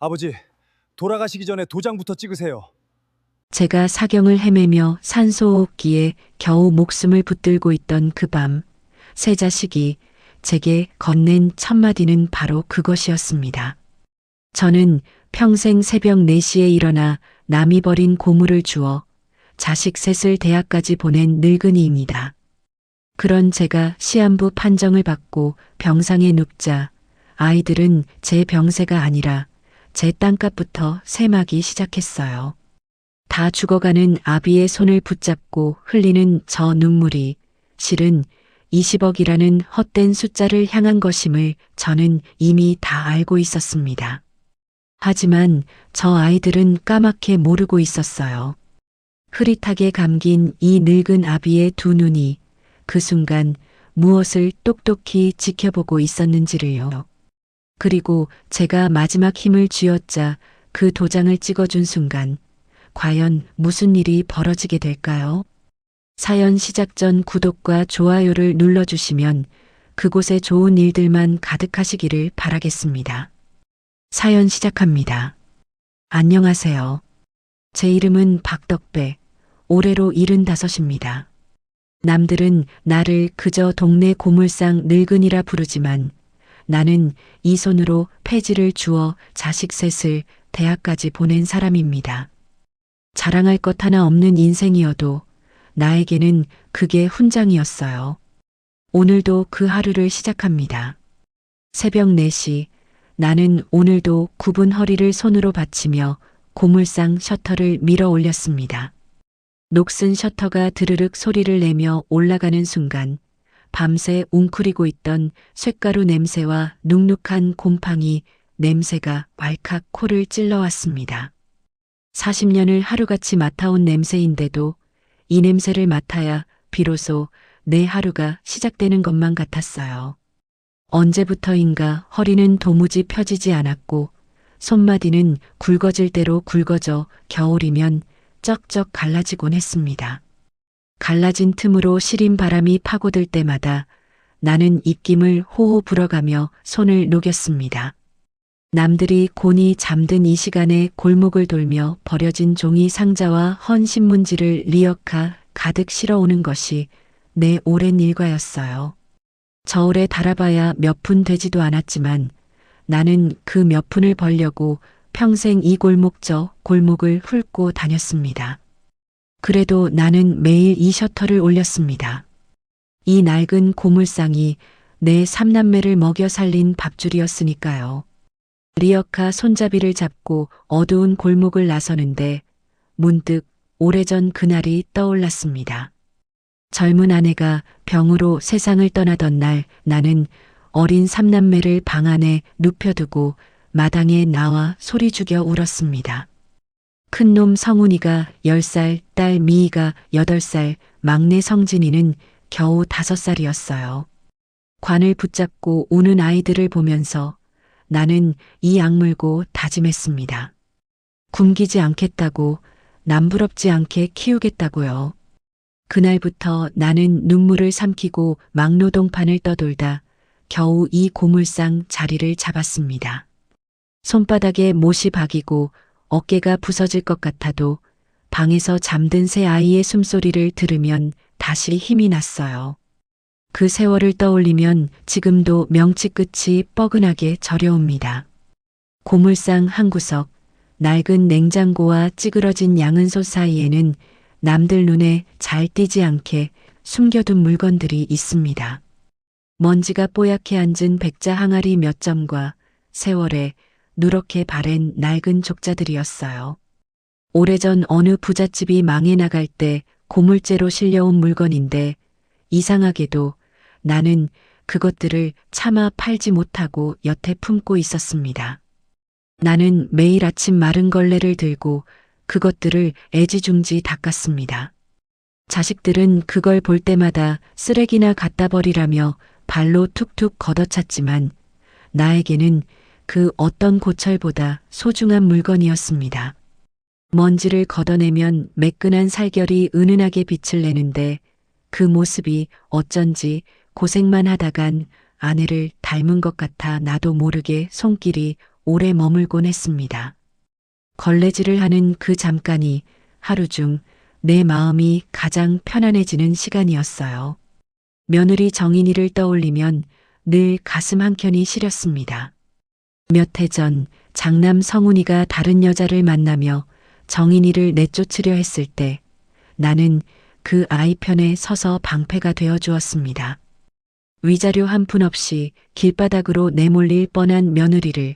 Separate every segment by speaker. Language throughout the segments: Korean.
Speaker 1: 아버지, 돌아가시기 전에 도장부터 찍으세요.
Speaker 2: 제가 사경을 헤매며 산소호흡기에 겨우 목숨을 붙들고 있던 그 밤, 세 자식이 제게 건넨 첫 마디는 바로 그것이었습니다. 저는 평생 새벽 4시에 일어나 남이 버린 고물을 주워 자식 셋을 대학까지 보낸 늙은이입니다. 그런 제가 시한부 판정을 받고 병상에 눕자 아이들은 제 병세가 아니라 제 땅값부터 세마기 시작했어요. 다 죽어가는 아비의 손을 붙잡고 흘리는 저 눈물이 실은 20억이라는 헛된 숫자를 향한 것임을 저는 이미 다 알고 있었습니다. 하지만 저 아이들은 까맣게 모르고 있었어요. 흐릿하게 감긴 이 늙은 아비의 두 눈이 그 순간 무엇을 똑똑히 지켜보고 있었는지를요. 그리고 제가 마지막 힘을 쥐어짜 그 도장을 찍어준 순간 과연 무슨 일이 벌어지게 될까요? 사연 시작 전 구독과 좋아요를 눌러주시면 그곳에 좋은 일들만 가득하시기를 바라겠습니다. 사연 시작합니다. 안녕하세요. 제 이름은 박덕배, 올해로 75입니다. 남들은 나를 그저 동네 고물상 늙은이라 부르지만 나는 이 손으로 폐지를 주워 자식 셋을 대학까지 보낸 사람입니다. 자랑할 것 하나 없는 인생이어도 나에게는 그게 훈장이었어요. 오늘도 그 하루를 시작합니다. 새벽 4시 나는 오늘도 굽은 허리를 손으로 받치며 고물상 셔터를 밀어 올렸습니다. 녹슨 셔터가 드르륵 소리를 내며 올라가는 순간 밤새 웅크리고 있던 쇳가루 냄새와 눅눅한 곰팡이 냄새가 왈칵 코를 찔러왔습니다. 40년을 하루같이 맡아온 냄새인데도 이 냄새를 맡아야 비로소 내 하루가 시작되는 것만 같았어요. 언제부터인가 허리는 도무지 펴지지 않았고 손마디는 굵어질 대로 굵어져 겨울이면 쩍쩍 갈라지곤 했습니다. 갈라진 틈으로 시린 바람이 파고들 때마다 나는 입김을 호호 불어가며 손을 녹였습니다. 남들이 곤히 잠든 이 시간에 골목을 돌며 버려진 종이 상자와 헌 신문지를 리어카 가득 실어오는 것이 내 오랜 일과였어요. 저울에 달아봐야 몇 푼 되지도 않았지만 나는 그 몇 푼을 벌려고 평생 이 골목 저 골목을 훑고 다녔습니다. 그래도 나는 매일 이 셔터를 올렸습니다. 이 낡은 고물상이 내 삼남매를 먹여 살린 밥줄이었으니까요. 리어카 손잡이를 잡고 어두운 골목을 나서는데 문득 오래전 그날이 떠올랐습니다. 젊은 아내가 병으로 세상을 떠나던 날 나는 어린 삼남매를 방 안에 눕혀두고 마당에 나와 소리 죽여 울었습니다. 큰놈 성훈이가 10살, 딸 미희가 8살, 막내 성진이는 겨우 5살이었어요. 관을 붙잡고 우는 아이들을 보면서 나는 이 악물고 다짐했습니다. 굶기지 않겠다고, 남부럽지 않게 키우겠다고요. 그날부터 나는 눈물을 삼키고 막노동판을 떠돌다 겨우 이 고물상 자리를 잡았습니다. 손바닥에 못이 박이고 어깨가 부서질 것 같아도 방에서 잠든 새 아이의 숨소리를 들으면 다시 힘이 났어요. 그 세월을 떠올리면 지금도 명치 끝이 뻐근하게 저려옵니다. 고물상 한 구석, 낡은 냉장고와 찌그러진 양은솥 사이에는 남들 눈에 잘 띄지 않게 숨겨둔 물건들이 있습니다. 먼지가 뽀얗게 앉은 백자 항아리 몇 점과 세월에 누렇게 바랜 낡은 족자들이었어요. 오래전 어느 부잣집이 망해 나갈 때 고물죄로 실려온 물건인데 이상하게도 나는 그것들을 차마 팔지 못하고 여태 품고 있었습니다. 나는 매일 아침 마른 걸레를 들고 그것들을 애지중지 닦았습니다. 자식들은 그걸 볼 때마다 쓰레기나 갖다 버리라며 발로 툭툭 걷어찼지만 나에게는 그 어떤 고철보다 소중한 물건이었습니다. 먼지를 걷어내면 매끈한 살결이 은은하게 빛을 내는데 그 모습이 어쩐지 고생만 하다간 아내를 닮은 것 같아 나도 모르게 손길이 오래 머물곤 했습니다. 걸레질을 하는 그 잠깐이 하루 중 내 마음이 가장 편안해지는 시간이었어요. 며느리 정인이를 떠올리면 늘 가슴 한켠이 시렸습니다. 몇 해 전 장남 성훈이가 다른 여자를 만나며 정인이를 내쫓으려 했을 때 나는 그 아이 편에 서서 방패가 되어 주었습니다. 위자료 한 푼 없이 길바닥으로 내몰릴 뻔한 며느리를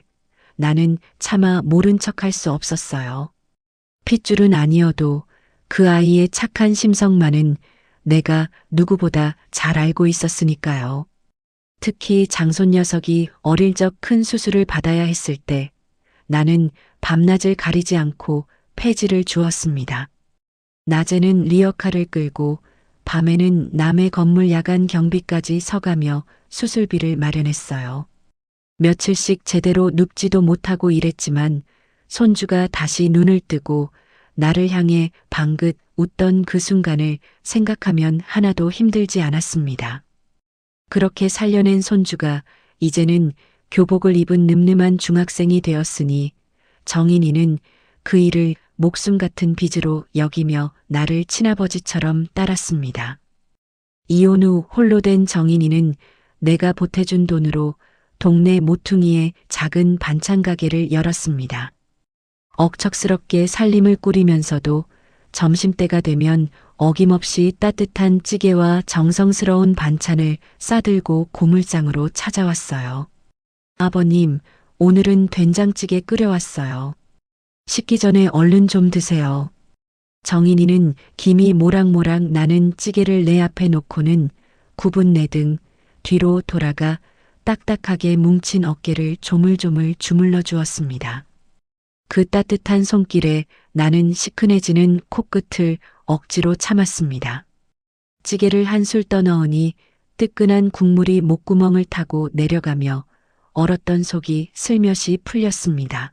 Speaker 2: 나는 차마 모른 척할 수 없었어요. 핏줄은 아니어도 그 아이의 착한 심성만은 내가 누구보다 잘 알고 있었으니까요. 특히 장손 녀석이 어릴 적 큰 수술을 받아야 했을 때 나는 밤낮을 가리지 않고 폐지를 주었습니다. 낮에는 리어카를 끌고 밤에는 남의 건물 야간 경비까지 서가며 수술비를 마련했어요. 며칠씩 제대로 눕지도 못하고 일했지만 손주가 다시 눈을 뜨고 나를 향해 방긋 웃던 그 순간을 생각하면 하나도 힘들지 않았습니다. 그렇게 살려낸 손주가 이제는 교복을 입은 늠름한 중학생이 되었으니 정인이는 그 일을 목숨 같은 빚으로 여기며 나를 친아버지처럼 따랐습니다. 이혼 후 홀로 된 정인이는 내가 보태준 돈으로 동네 모퉁이에 작은 반찬 가게를 열었습니다. 억척스럽게 살림을 꾸리면서도 점심때가 되면 어김없이 따뜻한 찌개와 정성스러운 반찬을 싸들고 고물장으로 찾아왔어요. 아버님, 오늘은 된장찌개 끓여왔어요. 식기 전에 얼른 좀 드세요. 정인이는 김이 모락모락 나는 찌개를 내 앞에 놓고는 9분 내등 뒤로 돌아가 딱딱하게 뭉친 어깨를 조물조물 주물러 주었습니다. 그 따뜻한 손길에 나는 시큰해지는 코끝을 억지로 참았습니다. 찌개를 한술 떠넣으니 뜨끈한 국물이 목구멍을 타고 내려가며 얼었던 속이 슬며시 풀렸습니다.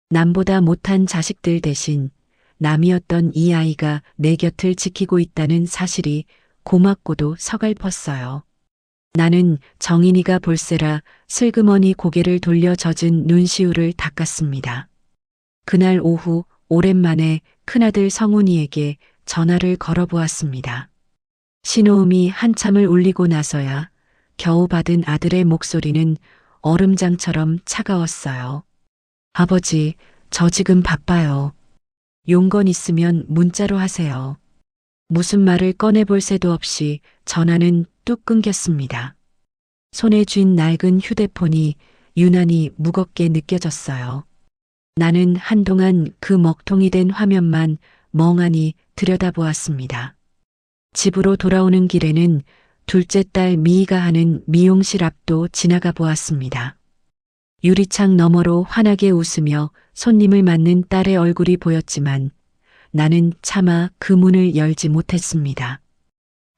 Speaker 2: 남보다 못한 자식들 대신 남이었던 이 아이가 내 곁을 지키고 있다는 사실이 고맙고도 서글펐어요. 나는 정인이가 볼세라 슬그머니 고개를 돌려 젖은 눈시울을 닦았습니다. 그날 오후 오랜만에 큰아들 성훈이에게 전화를 걸어보았습니다. 신호음이 한참을 울리고 나서야 겨우 받은 아들의 목소리는 얼음장처럼 차가웠어요. 아버지, 저 지금 바빠요. 용건 있으면 문자로 하세요. 무슨 말을 꺼내볼 새도 없이 전화는 뚝 끊겼습니다. 손에 쥔 낡은 휴대폰이 유난히 무겁게 느껴졌어요. 나는 한동안 그 먹통이 된 화면만 멍하니 들여다보았습니다. 집으로 돌아오는 길에는 둘째 딸 미희가 하는 미용실 앞도 지나가 보았습니다. 유리창 너머로 환하게 웃으며 손님을 맞는 딸의 얼굴이 보였지만 나는 차마 그 문을 열지 못했습니다.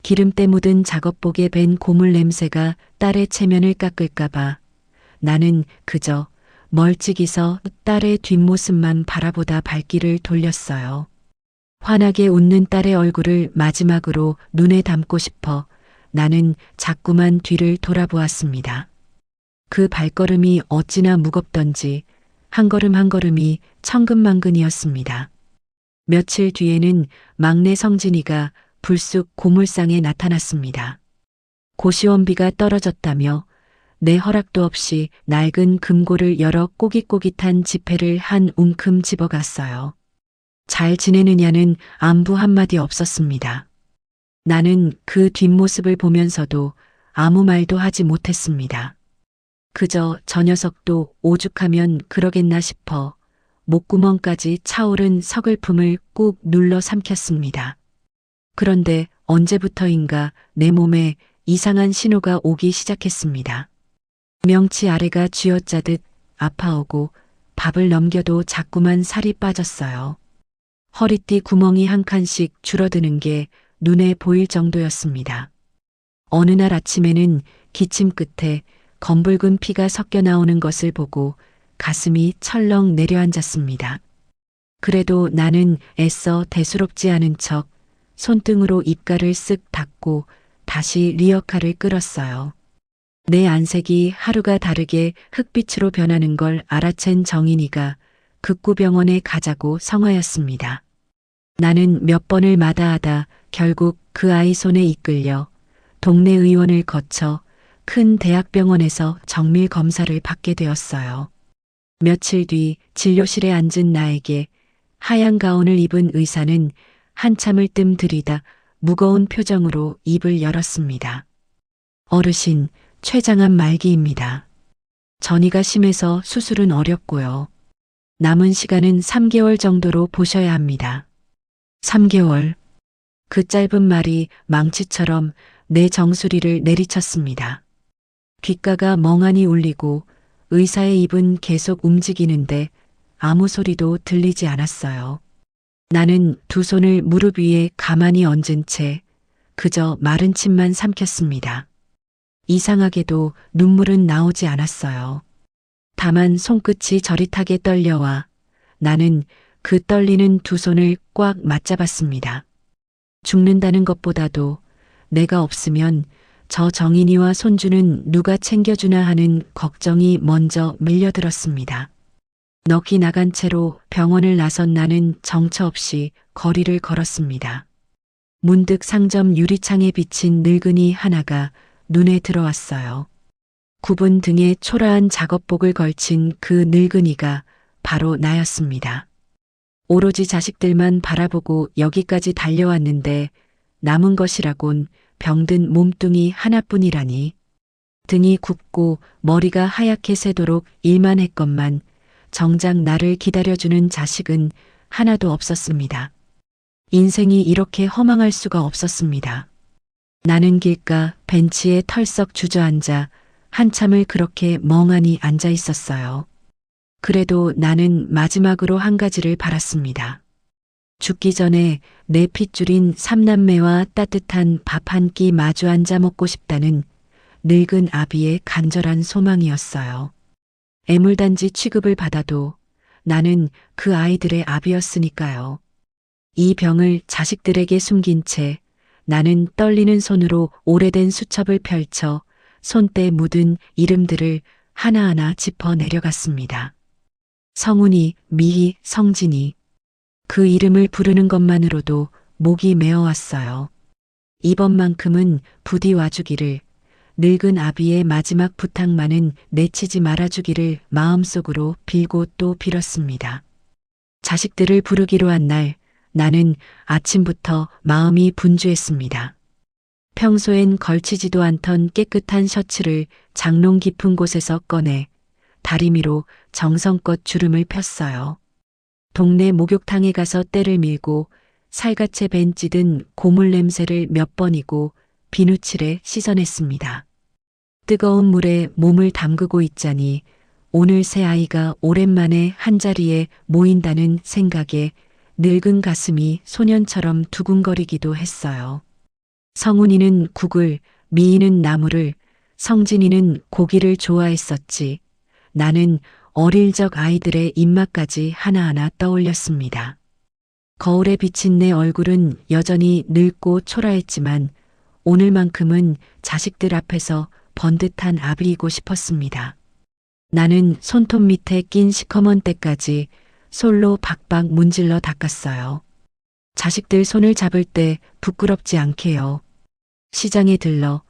Speaker 2: 기름때 묻은 작업복에 밴 고물 냄새가 딸의 체면을 깎을까봐 나는 그저 멀찍이서 딸의 뒷모습만 바라보다 발길을 돌렸어요. 환하게 웃는 딸의 얼굴을 마지막으로 눈에 담고 싶어 나는 자꾸만 뒤를 돌아보았습니다. 그 발걸음이 어찌나 무겁던지 한 걸음 한 걸음이 천근만근이었습니다. 며칠 뒤에는 막내 성진이가 불쑥 고물상에 나타났습니다. 고시원비가 떨어졌다며 내 허락도 없이 낡은 금고를 열어 꼬깃꼬깃한 지폐를 한 움큼 집어갔어요. 잘 지내느냐는 안부 한마디 없었습니다. 나는 그 뒷모습을 보면서도 아무 말도 하지 못했습니다. 그저 저 녀석도 오죽하면 그러겠나 싶어 목구멍까지 차오른 서글픔을 꾹 눌러 삼켰습니다. 그런데 언제부터인가 내 몸에 이상한 신호가 오기 시작했습니다. 명치 아래가 쥐어짜듯 아파오고 밥을 넘겨도 자꾸만 살이 빠졌어요. 허리띠 구멍이 한 칸씩 줄어드는 게 눈에 보일 정도였습니다. 어느 날 아침에는 기침 끝에 검붉은 피가 섞여 나오는 것을 보고 가슴이 철렁 내려앉았습니다. 그래도 나는 애써 대수롭지 않은 척 손등으로 입가를 쓱 닦고 다시 리어카를 끌었어요. 내 안색이 하루가 다르게 흑빛으로 변하는 걸 알아챈 정인이가 극구병원에 가자고 성하였습니다. 나는 몇 번을 마다하다 결국 그 아이 손에 이끌려 동네 의원을 거쳐 큰 대학병원에서 정밀 검사를 받게 되었어요. 며칠 뒤 진료실에 앉은 나에게 하얀 가운을 입은 의사는 한참을 뜸들이다 무거운 표정으로 입을 열었습니다. 어르신, 췌장암 말기입니다. 전이가 심해서 수술은 어렵고요. 남은 시간은 3개월 정도로 보셔야 합니다. 3개월. 그 짧은 말이 망치처럼 내 정수리를 내리쳤습니다. 귓가가 멍하니 울리고 의사의 입은 계속 움직이는데 아무 소리도 들리지 않았어요. 나는 두 손을 무릎 위에 가만히 얹은 채 그저 마른 침만 삼켰습니다. 이상하게도 눈물은 나오지 않았어요. 다만 손끝이 저릿하게 떨려와 나는 그 떨리는 두 손을 꽉 맞잡았습니다. 죽는다는 것보다도 내가 없으면 저 정인이와 손주는 누가 챙겨주나 하는 걱정이 먼저 밀려들었습니다. 넋이 나간 채로 병원을 나선 나는 정처 없이 거리를 걸었습니다. 문득 상점 유리창에 비친 늙은이 하나가 눈에 들어왔어요. 굽은 등에 초라한 작업복을 걸친 그 늙은이가 바로 나였습니다. 오로지 자식들만 바라보고 여기까지 달려왔는데 남은 것이라곤 병든 몸뚱이 하나뿐이라니. 등이 굽고 머리가 하얗게 새도록 일만 했건만 정작 나를 기다려주는 자식은 하나도 없었습니다. 인생이 이렇게 허망할 수가 없었습니다. 나는 길가 벤치에 털썩 주저앉아 한참을 그렇게 멍하니 앉아 있었어요. 그래도 나는 마지막으로 한 가지를 바랐습니다. 죽기 전에 내 핏줄인 삼남매와 따뜻한 밥 한 끼 마주 앉아 먹고 싶다는 늙은 아비의 간절한 소망이었어요. 애물단지 취급을 받아도 나는 그 아이들의 아비였으니까요. 이 병을 자식들에게 숨긴 채 나는 떨리는 손으로 오래된 수첩을 펼쳐 손때 묻은 이름들을 하나하나 짚어 내려갔습니다. 성훈이, 미희, 성진이. 그 이름을 부르는 것만으로도 목이 메어왔어요. 이번만큼은 부디 와주기를, 늙은 아비의 마지막 부탁만은 내치지 말아주기를 마음속으로 빌고 또 빌었습니다. 자식들을 부르기로 한 날, 나는 아침부터 마음이 분주했습니다. 평소엔 걸치지도 않던 깨끗한 셔츠를 장롱 깊은 곳에서 꺼내 다리미로 정성껏 주름을 폈어요. 동네 목욕탕에 가서 때를 밀고 살갗에 벤 찌든 고물 냄새를 몇 번이고 비누칠에 씻어냈습니다. 뜨거운 물에 몸을 담그고 있자니 오늘 새 아이가 오랜만에 한자리에 모인다는 생각에 늙은 가슴이 소년처럼 두근거리기도 했어요. 성훈이는 국을, 미희는 나물을, 성진이는 고기를 좋아했었지. 나는 어릴 적 아이들의 입맛까지 하나하나 떠올렸습니다. 거울에 비친 내 얼굴은 여전히 늙고 초라했지만 오늘만큼은 자식들 앞에서 번듯한 아비이고 싶었습니다. 나는 손톱 밑에 낀 시커먼 때까지 솔로 박박 문질러 닦았어요. 자식들 손을 잡을 때 부끄럽지 않게요. 시장에 들러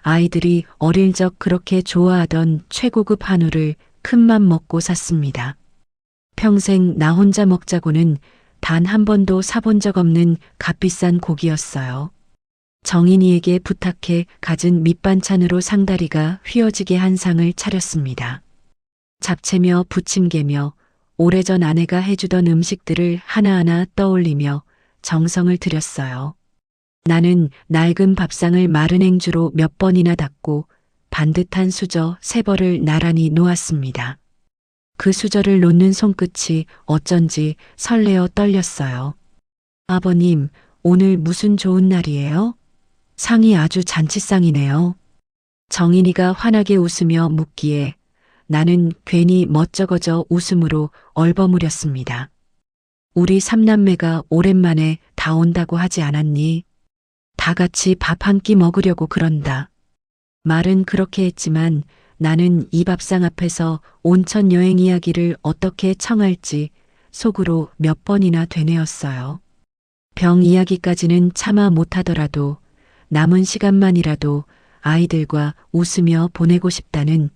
Speaker 2: 아이들이 어릴 적 그렇게 좋아하던 최고급 한우를 큰맘 먹고 샀습니다. 평생 나 혼자 먹자고는 단 한 번도 사본 적 없는 값비싼 고기였어요. 정인이에게 부탁해 갖은 밑반찬으로 상다리가 휘어지게 한 상을 차렸습니다. 잡채며 부침개며 오래전 아내가 해주던 음식들을 하나하나 떠올리며 정성을 들였어요. 나는 낡은 밥상을 마른 행주로 몇 번이나 닦고 반듯한 수저 3벌을 나란히 놓았습니다. 그 수저를 놓는 손끝이 어쩐지 설레어 떨렸어요. 아버님, 오늘 무슨 좋은 날이에요? 상이 아주 잔치상이네요. 정인이가 환하게 웃으며 묻기에 나는 괜히 멋쩍어져 웃음으로 얼버무렸습니다. 우리 삼남매가 오랜만에 다 온다고 하지 않았니? 다 같이 밥 한 끼 먹으려고 그런다. 말은 그렇게 했지만 나는 이 밥상 앞에서 온천 여행 이야기를 어떻게 청할지 속으로 몇 번이나 되뇌었어요. 병 이야기까지는 차마 못하더라도 남은 시간만이라도 아이들과 웃으며 보내고 싶다는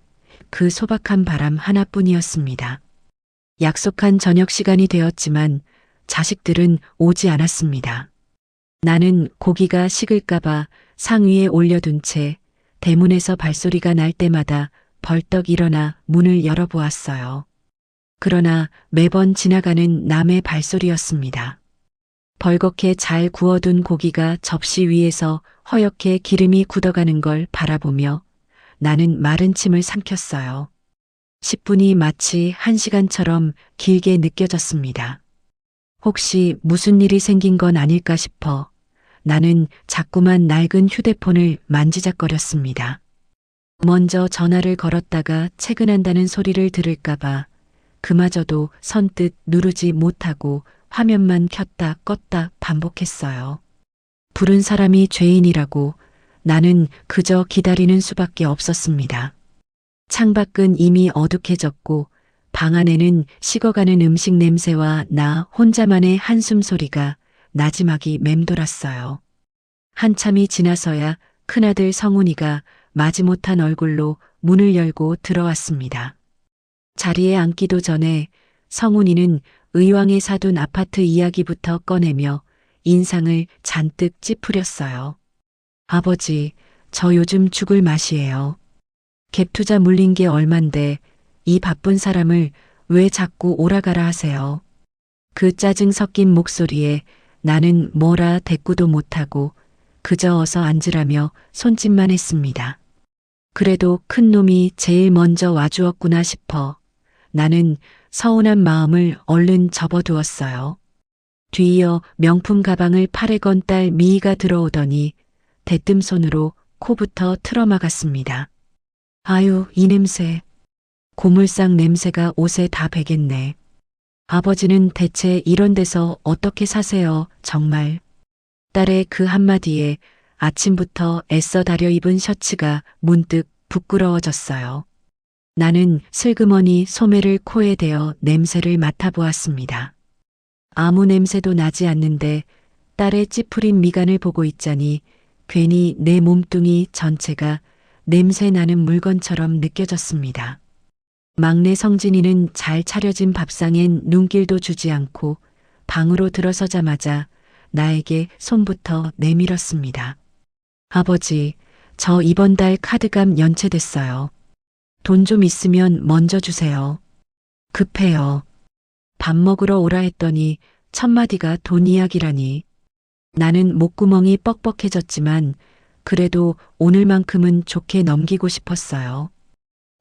Speaker 2: 그 소박한 바람 하나뿐이었습니다. 약속한 저녁 시간이 되었지만 자식들은 오지 않았습니다. 나는 고기가 식을까봐 상위에 올려둔 채 대문에서 발소리가 날 때마다 벌떡 일어나 문을 열어보았어요. 그러나 매번 지나가는 남의 발소리였습니다. 벌겋게 잘 구워둔 고기가 접시 위에서 허옇게 기름이 굳어가는 걸 바라보며 나는 마른 침을 삼켰어요. 10분이 마치 1시간처럼 길게 느껴졌습니다. 혹시 무슨 일이 생긴 건 아닐까 싶어 나는 자꾸만 낡은 휴대폰을 만지작거렸습니다. 먼저 전화를 걸었다가 퇴근한다는 소리를 들을까봐 그마저도 선뜻 누르지 못하고 화면만 켰다 껐다 반복했어요. 부른 사람이 죄인이라고 나는 그저 기다리는 수밖에 없었습니다. 창밖은 이미 어둑해졌고 방 안에는 식어가는 음식 냄새와 나 혼자만의 한숨 소리가 나지막이 맴돌았어요. 한참이 지나서야 큰아들 성훈이가 마지못한 얼굴로 문을 열고 들어왔습니다. 자리에 앉기도 전에 성훈이는 의왕에 사둔 아파트 이야기부터 꺼내며 인상을 잔뜩 찌푸렸어요. 아버지, 저 요즘 죽을 맛이에요. 갭투자 물린 게 얼만데 이 바쁜 사람을 왜 자꾸 오라가라 하세요. 그 짜증 섞인 목소리에 나는 뭐라 대꾸도 못하고 그저 어서 앉으라며 손짓만 했습니다. 그래도 큰 놈이 제일 먼저 와주었구나 싶어 나는 서운한 마음을 얼른 접어두었어요. 뒤이어 명품 가방을 팔에 건 딸 미희가 들어오더니 대뜸 손으로 코부터 틀어막았습니다. 아유, 이 냄새. 고물상 냄새가 옷에 다 배겠네. 아버지는 대체 이런 데서 어떻게 사세요, 정말. 딸의 그 한마디에 아침부터 애써 다려 입은 셔츠가 문득 부끄러워졌어요. 나는 슬그머니 소매를 코에 대어 냄새를 맡아보았습니다. 아무 냄새도 나지 않는데 딸의 찌푸린 미간을 보고 있자니 괜히 내 몸뚱이 전체가 냄새 나는 물건처럼 느껴졌습니다. 막내 성진이는 잘 차려진 밥상엔 눈길도 주지 않고 방으로 들어서자마자 나에게 손부터 내밀었습니다. 아버지, 저 이번 달 카드값 연체됐어요. 돈 좀 있으면 먼저 주세요. 급해요. 밥 먹으러 오라 했더니 첫마디가 돈 이야기라니. 나는 목구멍이 뻑뻑해졌지만 그래도 오늘만큼은 좋게 넘기고 싶었어요.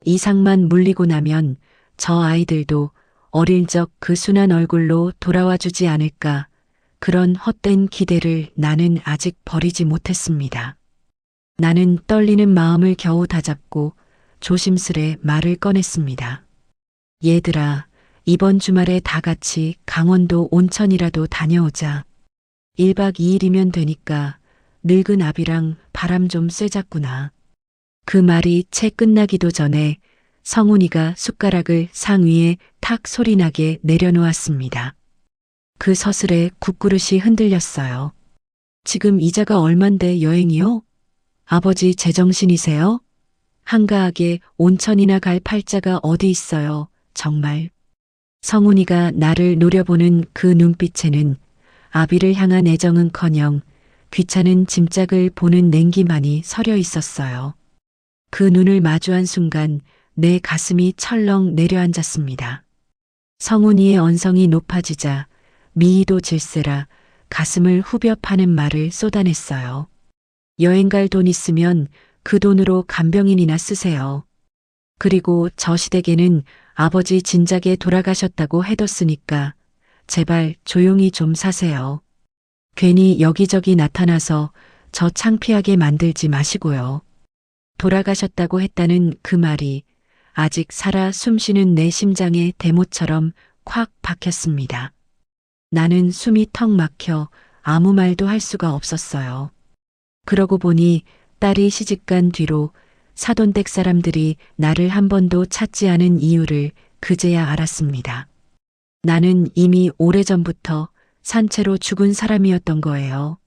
Speaker 2: 이상만 물리고 나면 저 아이들도 어릴 적 그 순한 얼굴로 돌아와 주지 않을까 그런 헛된 기대를 나는 아직 버리지 못했습니다. 나는 떨리는 마음을 겨우 다잡고 조심스레 말을 꺼냈습니다. 얘들아, 이번 주말에 다 같이 강원도 온천이라도 다녀오자. 1박 2일이면 되니까 늙은 아비랑 바람 좀 쐬자꾸나. 그 말이 채 끝나기도 전에 성훈이가 숟가락을 상 위에 탁 소리나게 내려놓았습니다. 그 서슬에 국그릇이 흔들렸어요. 지금 이자가 얼만데 여행이요? 아버지 제정신이세요? 한가하게 온천이나 갈 팔자가 어디 있어요, 정말. 성훈이가 나를 노려보는 그 눈빛에는 아비를 향한 애정은커녕 귀찮은 짐짝을 보는 냉기만이 서려 있었어요. 그 눈을 마주한 순간 내 가슴이 철렁 내려앉았습니다. 성훈이의 언성이 높아지자 미희도 질세라 가슴을 후벼 파는 말을 쏟아냈어요. 여행 갈 돈 있으면 그 돈으로 간병인이나 쓰세요. 그리고 저 시댁에는 아버지 진작에 돌아가셨다고 해뒀으니까 제발 조용히 좀 사세요. 괜히 여기저기 나타나서 저 창피하게 만들지 마시고요. 돌아가셨다고 했다는 그 말이 아직 살아 숨쉬는 내 심장에 대모처럼 콱 박혔습니다. 나는 숨이 턱 막혀 아무 말도 할 수가 없었어요. 그러고 보니 딸이 시집간 뒤로 사돈댁 사람들이 나를 한 번도 찾지 않은 이유를 그제야 알았습니다. 나는 이미 오래전부터 산채로 죽은 사람이었던 거예요.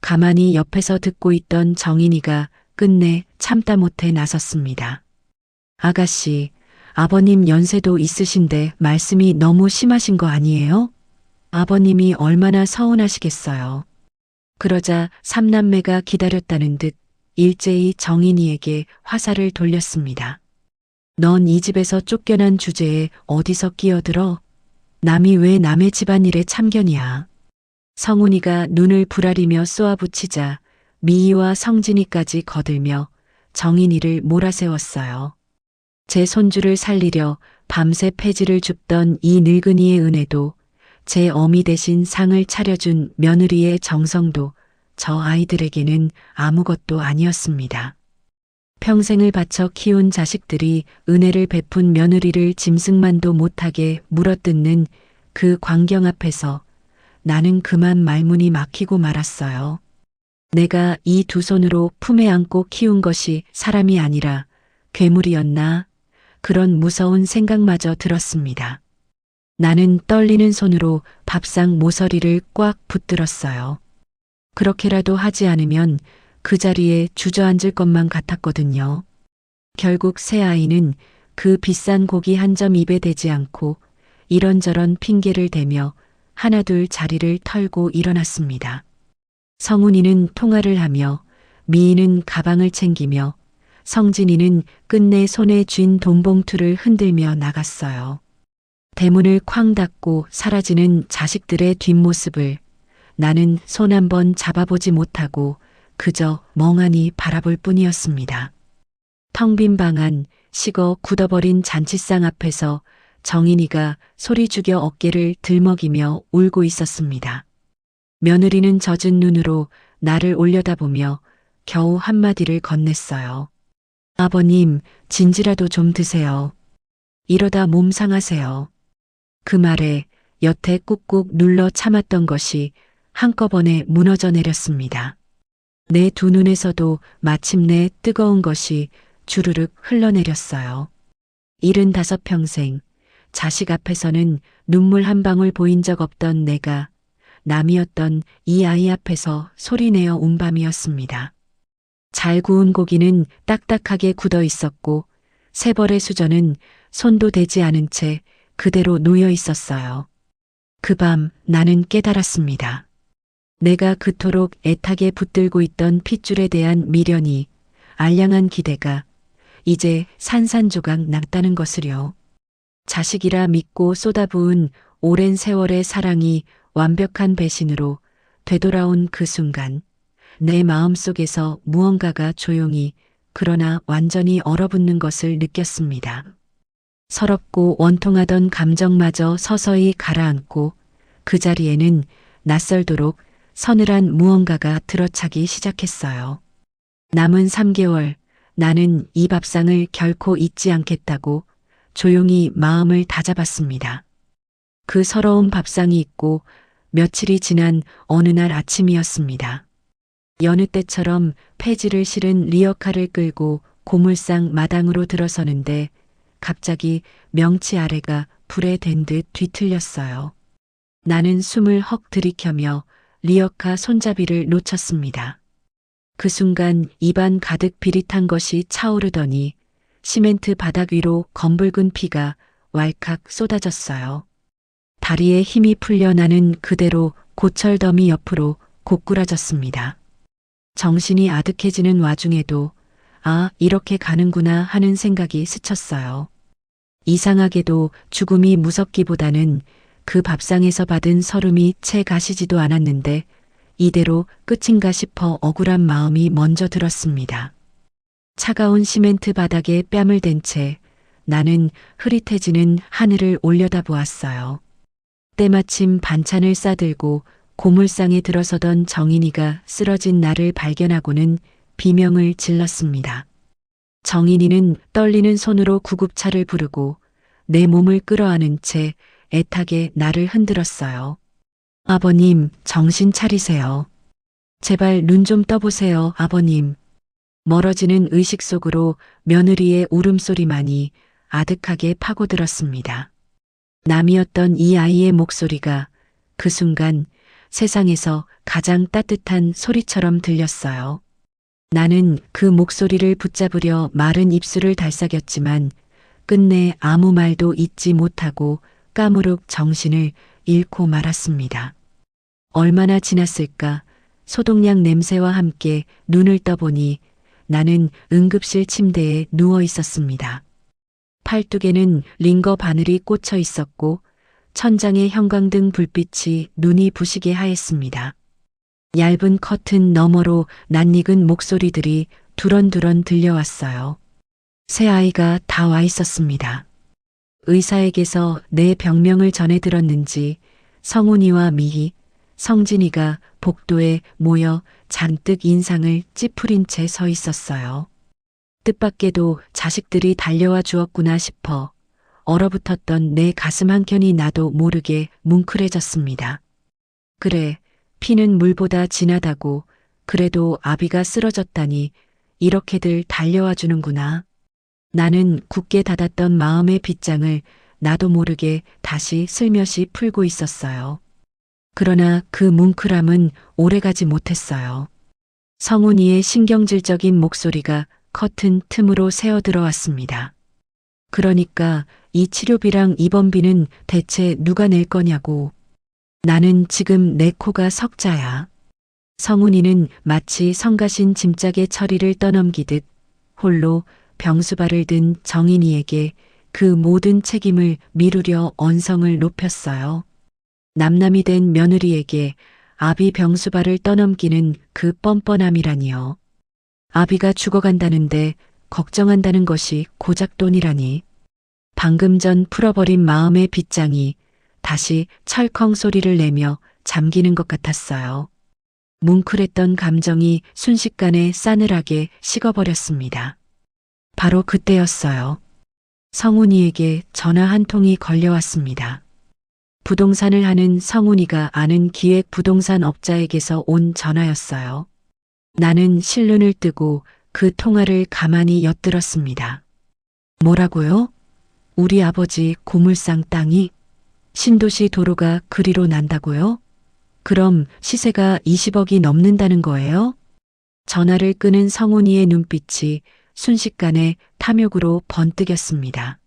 Speaker 2: 가만히 옆에서 듣고 있던 정인이가 끝내 참다 못해 나섰습니다. 아가씨, 아버님 연세도 있으신데 말씀이 너무 심하신 거 아니에요? 아버님이 얼마나 서운하시겠어요. 그러자 삼남매가 기다렸다는 듯 일제히 정인이에게 화살을 돌렸습니다. 넌 이 집에서 쫓겨난 주제에 어디서 끼어들어? 남이 왜 남의 집안일에 참견이야. 성훈이가 눈을 부라리며 쏘아붙이자 미희와 성진이까지 거들며 정인이를 몰아세웠어요. 제 손주를 살리려 밤새 폐지를 줍던 이 늙은이의 은혜도 제 어미 대신 상을 차려준 며느리의 정성도 저 아이들에게는 아무것도 아니었습니다. 평생을 바쳐 키운 자식들이 은혜를 베푼 며느리를 짐승만도 못하게 물어뜯는 그 광경 앞에서 나는 그만 말문이 막히고 말았어요. 내가 이 두 손으로 품에 안고 키운 것이 사람이 아니라 괴물이었나? 그런 무서운 생각마저 들었습니다. 나는 떨리는 손으로 밥상 모서리를 꽉 붙들었어요. 그렇게라도 하지 않으면 그 자리에 주저앉을 것만 같았거든요. 결국 새 아이는 그 비싼 고기 한 점 입에 대지 않고 이런저런 핑계를 대며 하나둘 자리를 털고 일어났습니다. 성훈이는 통화를 하며 미희는 가방을 챙기며 성진이는 끝내 손에 쥔 돈봉투를 흔들며 나갔어요. 대문을 쾅 닫고 사라지는 자식들의 뒷모습을 나는 손 한 번 잡아보지 못하고 그저 멍하니 바라볼 뿐이었습니다. 텅 빈 방 안 식어 굳어버린 잔치상 앞에서 정인이가 소리 죽여 어깨를 들먹이며 울고 있었습니다. 며느리는 젖은 눈으로 나를 올려다보며 겨우 한마디를 건넸어요. 아버님, 진지라도 좀 드세요. 이러다 몸 상하세요. 그 말에 여태 꾹꾹 눌러 참았던 것이 한꺼번에 무너져 내렸습니다. 내 두 눈에서도 마침내 뜨거운 것이 주르륵 흘러내렸어요. 75평생 자식 앞에서는 눈물 한 방울 보인 적 없던 내가 남이었던 이 아이 앞에서 소리내어 운 밤이었습니다. 잘 구운 고기는 딱딱하게 굳어 있었고 세 벌의 수저는 손도 대지 않은 채 그대로 놓여 있었어요. 그 밤 나는 깨달았습니다. 내가 그토록 애타게 붙들고 있던 핏줄에 대한 미련이 알량한 기대가 이제 산산조각 났다는 것을요. 자식이라 믿고 쏟아부은 오랜 세월의 사랑이 완벽한 배신으로 되돌아온 그 순간 내 마음속에서 무언가가 조용히 그러나 완전히 얼어붙는 것을 느꼈습니다. 서럽고 원통하던 감정마저 서서히 가라앉고 그 자리에는 낯설도록 서늘한 무언가가 들어차기 시작했어요. 남은 3개월 나는 이 밥상을 결코 잊지 않겠다고 조용히 마음을 다잡았습니다. 그 서러운 밥상이 있고 며칠이 지난 어느 날 아침이었습니다. 여느 때처럼 폐지를 실은 리어카를 끌고 고물상 마당으로 들어서는데 갑자기 명치 아래가 불에 댄 듯 뒤틀렸어요. 나는 숨을 헉 들이켜며 리어카 손잡이를 놓쳤습니다. 그 순간 입안 가득 비릿한 것이 차오르더니 시멘트 바닥 위로 검붉은 피가 왈칵 쏟아졌어요. 다리에 힘이 풀려 나는 그대로 고철더미 옆으로 고꾸라졌습니다. 정신이 아득해지는 와중에도 아, 이렇게 가는구나 하는 생각이 스쳤어요. 이상하게도 죽음이 무섭기보다는 그 밥상에서 받은 서름이 채 가시지도 않았는데 이대로 끝인가 싶어 억울한 마음이 먼저 들었습니다. 차가운 시멘트 바닥에 뺨을 댄 채 나는 흐릿해지는 하늘을 올려다보았어요. 때마침 반찬을 싸들고 고물상에 들어서던 정인이가 쓰러진 나를 발견하고는 비명을 질렀습니다. 정인이는 떨리는 손으로 구급차를 부르고 내 몸을 끌어안은 채 애타게 나를 흔들었어요. 아버님, 정신 차리세요. 제발 눈 좀 떠보세요, 아버님. 멀어지는 의식 속으로 며느리의 울음소리만이 아득하게 파고들었습니다. 남이었던 이 아이의 목소리가 그 순간 세상에서 가장 따뜻한 소리처럼 들렸어요. 나는 그 목소리를 붙잡으려 마른 입술을 달싹였지만 끝내 아무 말도 잇지 못하고 까무룩 정신을 잃고 말았습니다. 얼마나 지났을까? 소독약 냄새와 함께 눈을 떠보니 나는 응급실 침대에 누워 있었습니다. 팔뚝에는 링거 바늘이 꽂혀 있었고 천장의 형광등 불빛이 눈이 부시게 하였습니다. 얇은 커튼 너머로 낯익은 목소리들이 두런두런 들려왔어요. 새 아이가 다 와 있었습니다. 의사에게서 내 병명을 전해 들었는지 성훈이와 미희, 성진이가 복도에 모여 잔뜩 인상을 찌푸린 채 서 있었어요. 뜻밖에도 자식들이 달려와 주었구나 싶어 얼어붙었던 내 가슴 한켠이 나도 모르게 뭉클해졌습니다. 그래, 피는 물보다 진하다고. 그래도 아비가 쓰러졌다니 이렇게들 달려와 주는구나. 나는 굳게 닫았던 마음의 빗장을 나도 모르게 다시 슬며시 풀고 있었어요. 그러나 그 뭉클함은 오래가지 못했어요. 성훈이의 신경질적인 목소리가 커튼 틈으로 새어 들어왔습니다. 그러니까 이 치료비랑 입원비는 대체 누가 낼 거냐고. 나는 지금 내 코가 석자야. 성훈이는 마치 성가신 짐짝의 처리를 떠넘기듯 홀로 병수발을 든 정인이에게 그 모든 책임을 미루려 언성을 높였어요. 남남이 된 며느리에게 아비 병수발을 떠넘기는 그 뻔뻔함이라니요. 아비가 죽어간다는데 걱정한다는 것이 고작 돈이라니. 방금 전 풀어버린 마음의 빗장이 다시 철컹 소리를 내며 잠기는 것 같았어요. 뭉클했던 감정이 순식간에 싸늘하게 식어버렸습니다. 바로 그때였어요. 성훈이에게 전화 한 통이 걸려왔습니다. 부동산을 하는 성훈이가 아는 기획 부동산 업자에게서 온 전화였어요. 나는 실눈을 뜨고 그 통화를 가만히 엿들었습니다. 뭐라고요? 우리 아버지 고물상 땅이 신도시 도로가 그리로 난다고요? 그럼 시세가 20억이 넘는다는 거예요? 전화를 끄는 성훈이의 눈빛이 순식간에 탐욕으로 번뜩였습니다.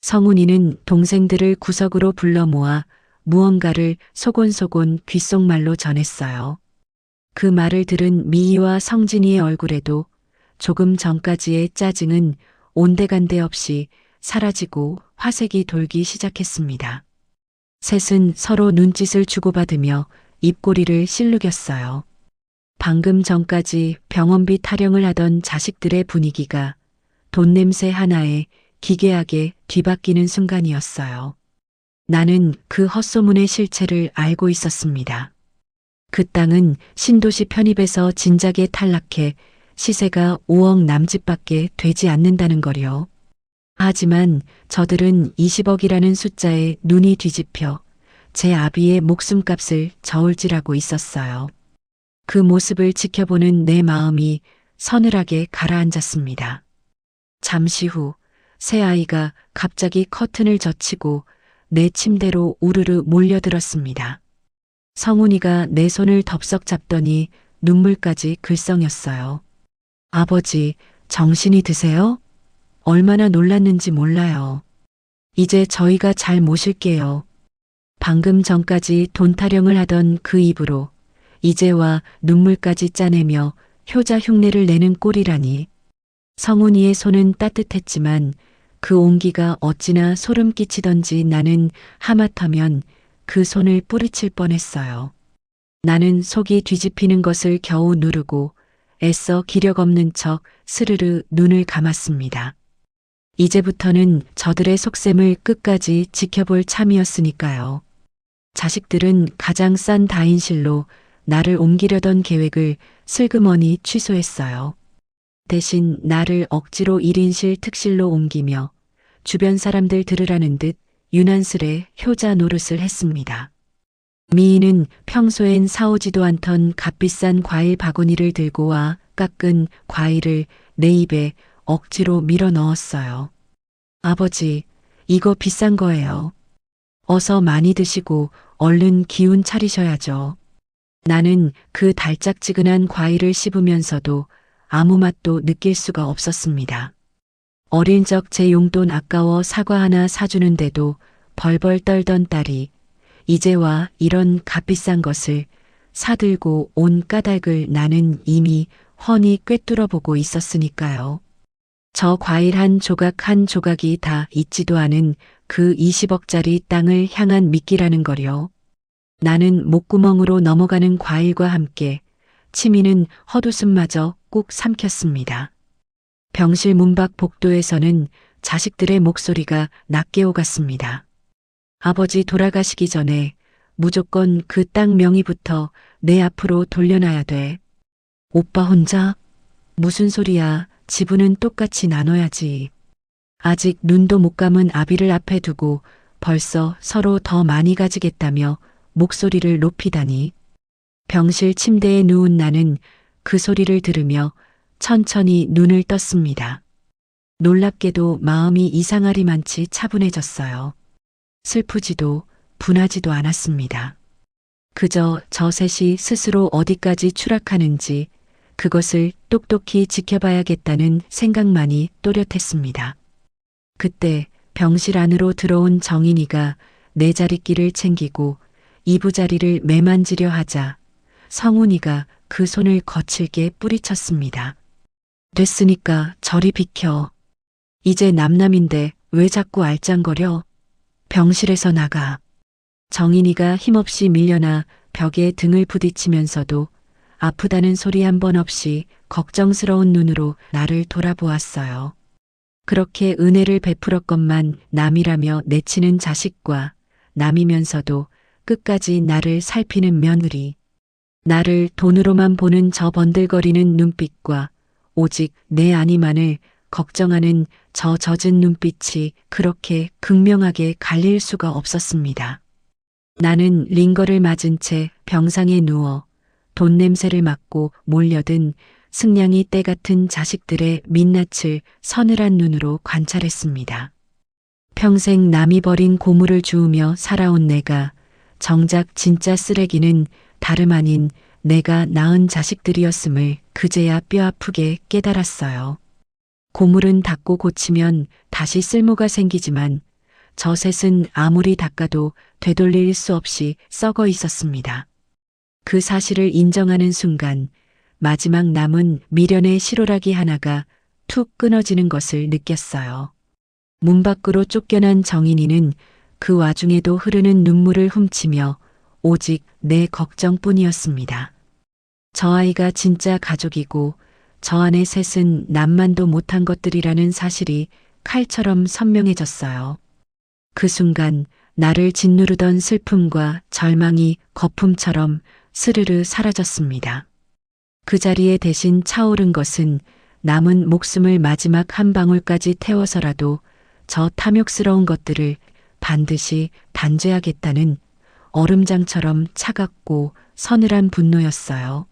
Speaker 2: 성훈이는 동생들을 구석으로 불러 모아 무언가를 소곤소곤 귓속말로 전했어요. 그 말을 들은 미희와 성진이의 얼굴에도 조금 전까지의 짜증은 온데간데 없이 사라지고 화색이 돌기 시작했습니다. 셋은 서로 눈짓을 주고받으며 입꼬리를 실룩였어요. 방금 전까지 병원비 타령을 하던 자식들의 분위기가 돈 냄새 하나에 기괴하게 뒤바뀌는 순간이었어요. 나는 그 헛소문의 실체를 알고 있었습니다. 그 땅은 신도시 편입에서 진작에 탈락해 시세가 5억 남짓밖에 되지 않는다는 거요. 하지만 저들은 20억이라는 숫자에 눈이 뒤집혀 제 아비의 목숨값을 저울질하고 있었어요. 그 모습을 지켜보는 내 마음이 서늘하게 가라앉았습니다. 잠시 후 새 아이가 갑자기 커튼을 젖히고 내 침대로 우르르 몰려들었습니다. 성훈이가 내 손을 덥석 잡더니 눈물까지 글썽였어요. 아버지, 정신이 드세요? 얼마나 놀랐는지 몰라요. 이제 저희가 잘 모실게요. 방금 전까지 돈 타령을 하던 그 입으로 이제와 눈물까지 짜내며 효자 흉내를 내는 꼴이라니. 성훈이의 손은 따뜻했지만 그 온기가 어찌나 소름 끼치던지 나는 하마터면 그 손을 뿌리칠 뻔했어요. 나는 속이 뒤집히는 것을 겨우 누르고 애써 기력 없는 척 스르르 눈을 감았습니다. 이제부터는 저들의 속셈을 끝까지 지켜볼 참이었으니까요. 자식들은 가장 싼 다인실로 나를 옮기려던 계획을 슬그머니 취소했어요. 대신 나를 억지로 1인실 특실로 옮기며 주변 사람들 들으라는 듯 유난스레 효자 노릇을 했습니다. 미희는 평소엔 사오지도 않던 값비싼 과일 바구니를 들고 와 깎은 과일을 내 입에 억지로 밀어 넣었어요. 아버지, 이거 비싼 거예요. 어서 많이 드시고 얼른 기운 차리셔야죠. 나는 그 달짝지근한 과일을 씹으면서도 아무 맛도 느낄 수가 없었습니다. 어린 적 제 용돈 아까워 사과 하나 사주는데도 벌벌 떨던 딸이 이제 와 이런 값비싼 것을 사들고 온 까닭을 나는 이미 훤히 꿰뚫어 보고 있었으니까요. 저 과일 한 조각 한 조각이 다 있지도 않은 그 20억짜리 땅을 향한 미끼라는 거려. 나는 목구멍으로 넘어가는 과일과 함께 치미는 헛웃음마저 꾹 삼켰습니다. 병실 문 밖 복도에서는 자식들의 목소리가 낮게 오갔습니다. 아버지 돌아가시기 전에 무조건 그 땅 명의부터 내 앞으로 돌려놔야 돼. 오빠 혼자? 무슨 소리야. 지분은 똑같이 나눠야지. 아직 눈도 못 감은 아비를 앞에 두고 벌써 서로 더 많이 가지겠다며 목소리를 높이다니. 병실 침대에 누운 나는 그 소리를 들으며 천천히 눈을 떴습니다. 놀랍게도 마음이 이상하리만치 차분해졌어요. 슬프지도 분하지도 않았습니다. 그저 저 셋이 스스로 어디까지 추락하는지 그것을 똑똑히 지켜봐야겠다는 생각만이 또렷했습니다. 그때 병실 안으로 들어온 정인이가 내 자리끼를 챙기고 이부자리를 매만지려 하자 성훈이가 그 손을 거칠게 뿌리쳤습니다. 됐으니까 저리 비켜. 이제 남남인데 왜 자꾸 알짱거려? 병실에서 나가. 정인이가 힘없이 밀려나 벽에 등을 부딪히면서도 아프다는 소리 한 번 없이 걱정스러운 눈으로 나를 돌아보았어요. 그렇게 은혜를 베풀었건만 남이라며 내치는 자식과 남이면서도 끝까지 나를 살피는 며느리. 나를 돈으로만 보는 저 번들거리는 눈빛과 오직 내 안위만을 걱정하는 저 젖은 눈빛이 그렇게 극명하게 갈릴 수가 없었습니다. 나는 링거를 맞은 채 병상에 누워 돈 냄새를 맡고 몰려든 승냥이 때 같은 자식들의 민낯을 서늘한 눈으로 관찰했습니다. 평생 남이 버린 고물을 주우며 살아온 내가 정작 진짜 쓰레기는 다름 아닌 내가 낳은 자식들이었음을 그제야 뼈아프게 깨달았어요. 고물은 닦고 고치면 다시 쓸모가 생기지만 저 셋은 아무리 닦아도 되돌릴 수 없이 썩어 있었습니다. 그 사실을 인정하는 순간 마지막 남은 미련의 실오라기 하나가 툭 끊어지는 것을 느꼈어요. 문 밖으로 쫓겨난 정인이는 그 와중에도 흐르는 눈물을 훔치며 오직 내 걱정뿐이었습니다. 저 아이가 진짜 가족이고 저 안의 셋은 남만도 못한 것들이라는 사실이 칼처럼 선명해졌어요. 그 순간 나를 짓누르던 슬픔과 절망이 거품처럼 스르르 사라졌습니다. 그 자리에 대신 차오른 것은 남은 목숨을 마지막 한 방울까지 태워서라도 저 탐욕스러운 것들을 반드시 단죄하겠다는 얼음장처럼 차갑고 서늘한 분노였어요.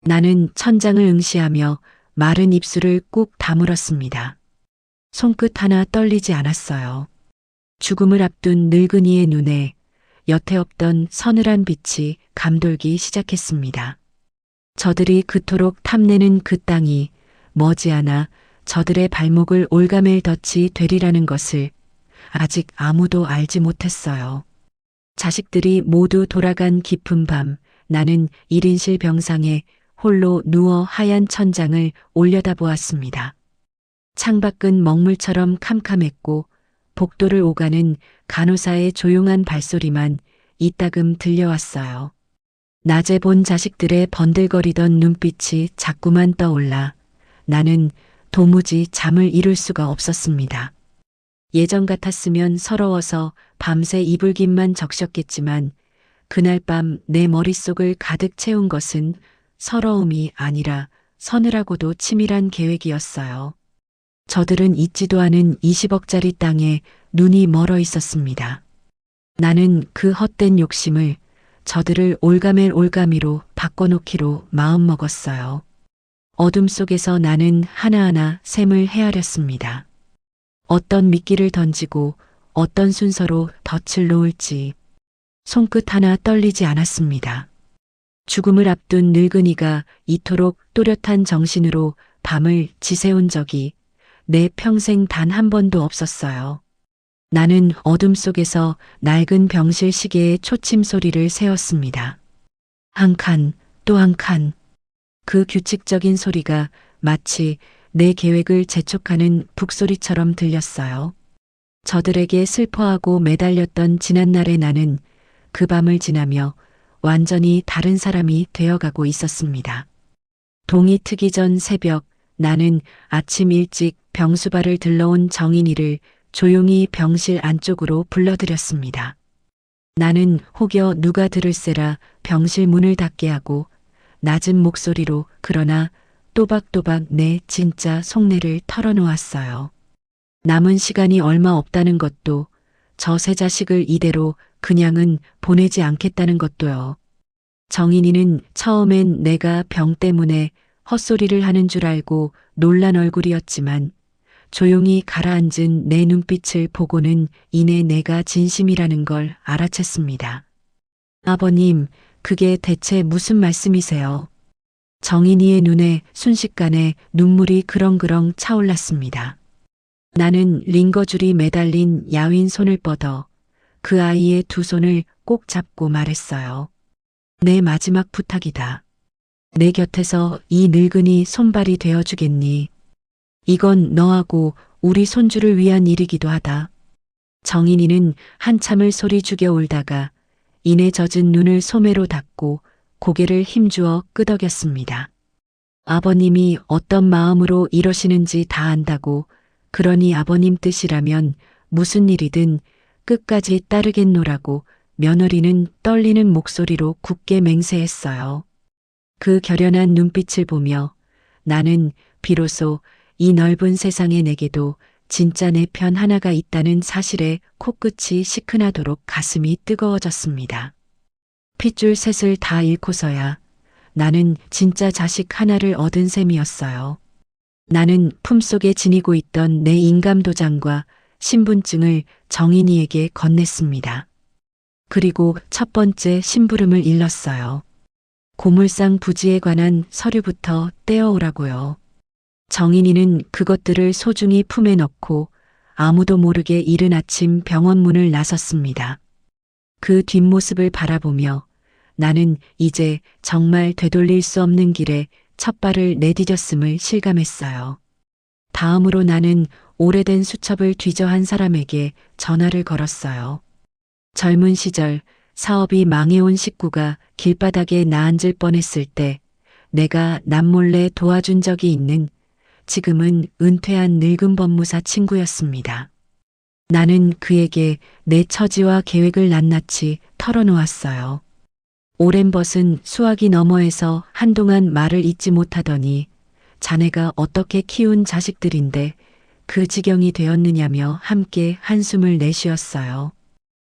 Speaker 2: 나는 천장을 응시하며 마른 입술을 꾹 다물었습니다. 손끝 하나 떨리지 않았어요. 죽음을 앞둔 늙은이의 눈에 여태 없던 서늘한 빛이 감돌기 시작했습니다. 저들이 그토록 탐내는 그 땅이 머지않아 저들의 발목을 올가맬 덫이 되리라는 것을 아직 아무도 알지 못했어요. 자식들이 모두 돌아간 깊은 밤 나는 1인실 병상에 홀로 누워 하얀 천장을 올려다보았습니다. 창밖은 먹물처럼 캄캄했고 복도를 오가는 간호사의 조용한 발소리만 이따금 들려왔어요. 낮에 본 자식들의 번들거리던 눈빛이 자꾸만 떠올라 나는 도무지 잠을 이룰 수가 없었습니다. 예전 같았으면 서러워서 밤새 이불깃만 적셨겠지만 그날 밤 내 머릿속을 가득 채운 것은 서러움이 아니라 서늘하고도 치밀한 계획이었어요. 저들은 있지도 않은 20억짜리 땅에 눈이 멀어 있었습니다. 나는 그 헛된 욕심을 저들을 올가맬 올가미로 바꿔놓기로 마음먹었어요. 어둠 속에서 나는 하나하나 셈을 헤아렸습니다. 어떤 미끼를 던지고 어떤 순서로 덫을 놓을지 손끝 하나 떨리지 않았습니다. 죽음을 앞둔 늙은이가 이토록 또렷한 정신으로 밤을 지새운 적이 내 평생 단 한 번도 없었어요. 나는 어둠 속에서 낡은 병실 시계의 초침 소리를 세웠습니다. 한 칸, 또 한 칸. 그 규칙적인 소리가 마치 내 계획을 재촉하는 북소리처럼 들렸어요. 저들에게 슬퍼하고 매달렸던 지난날의 나는 그 밤을 지나며 완전히 다른 사람이 되어가고 있었습니다. 동이 트기 전 새벽, 나는 아침 일찍 병수발을 들러온 정인이를 조용히 병실 안쪽으로 불러들였습니다. 나는 혹여 누가 들을세라 병실 문을 닫게 하고 낮은 목소리로 그러나 또박또박 내 진짜 속내를 털어놓았어요. 남은 시간이 얼마 없다는 것도, 저 세 자식을 이대로 그냥은 보내지 않겠다는 것도요. 정인이는 처음엔 내가 병 때문에 헛소리를 하는 줄 알고 놀란 얼굴이었지만 조용히 가라앉은 내 눈빛을 보고는 이내 내가 진심이라는 걸 알아챘습니다. 아버님, 그게 대체 무슨 말씀이세요? 정인이의 눈에 순식간에 눈물이 그렁그렁 차올랐습니다. 나는 링거줄이 매달린 야윈 손을 뻗어 그 아이의 두 손을 꼭 잡고 말했어요. 내 마지막 부탁이다. 내 곁에서 이 늙은이 손발이 되어주겠니? 이건 너하고 우리 손주를 위한 일이기도 하다. 정인이는 한참을 소리 죽여 울다가 이내 젖은 눈을 소매로 닦고 고개를 힘주어 끄덕였습니다. 아버님이 어떤 마음으로 이러시는지 다 안다고, 그러니 아버님 뜻이라면 무슨 일이든 끝까지 따르겠노라고 며느리는 떨리는 목소리로 굳게 맹세했어요. 그 결연한 눈빛을 보며 나는 비로소 이 넓은 세상에 내게도 진짜 내 편 하나가 있다는 사실에 코끝이 시큰하도록 가슴이 뜨거워졌습니다. 핏줄 셋을 다 잃고서야 나는 진짜 자식 하나를 얻은 셈이었어요. 나는 품속에 지니고 있던 내 인감도장과 신분증을 정인이에게 건넸습니다. 그리고 첫 번째 심부름을 일렀어요. 고물상 부지에 관한 서류부터 떼어오라고요. 정인이는 그것들을 소중히 품에 넣고 아무도 모르게 이른 아침 병원 문을 나섰습니다. 그 뒷모습을 바라보며 나는 이제 정말 되돌릴 수 없는 길에 첫 발을 내디뎠음을 실감했어요. 다음으로 나는 오래된 수첩을 뒤져 한 사람에게 전화를 걸었어요. 젊은 시절 사업이 망해온 식구가 길바닥에 나앉을 뻔했을 때 내가 남몰래 도와준 적이 있는, 지금은 은퇴한 늙은 법무사 친구였습니다. 나는 그에게 내 처지와 계획을 낱낱이 털어놓았어요. 오랜 벗은 수화기 너머에서 한동안 말을 잇지 못하더니 자네가 어떻게 키운 자식들인데 그 지경이 되었느냐며 함께 한숨을 내쉬었어요.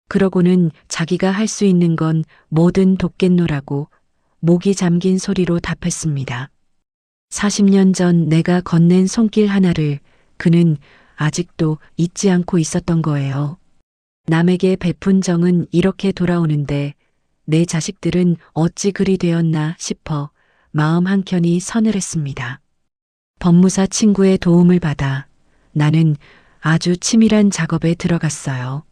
Speaker 2: 그러고는 자기가 할 수 있는 건 뭐든 돕겠노라고 목이 잠긴 소리로 답했습니다. 40년 전 내가 건넨 손길 하나를 그는 아직도 잊지 않고 있었던 거예요. 남에게 베푼 정은 이렇게 돌아오는데 내 자식들은 어찌 그리 되었나 싶어 마음 한켠이 서늘했습니다. 법무사 친구의 도움을 받아 나는 아주 치밀한 작업에 들어갔어요.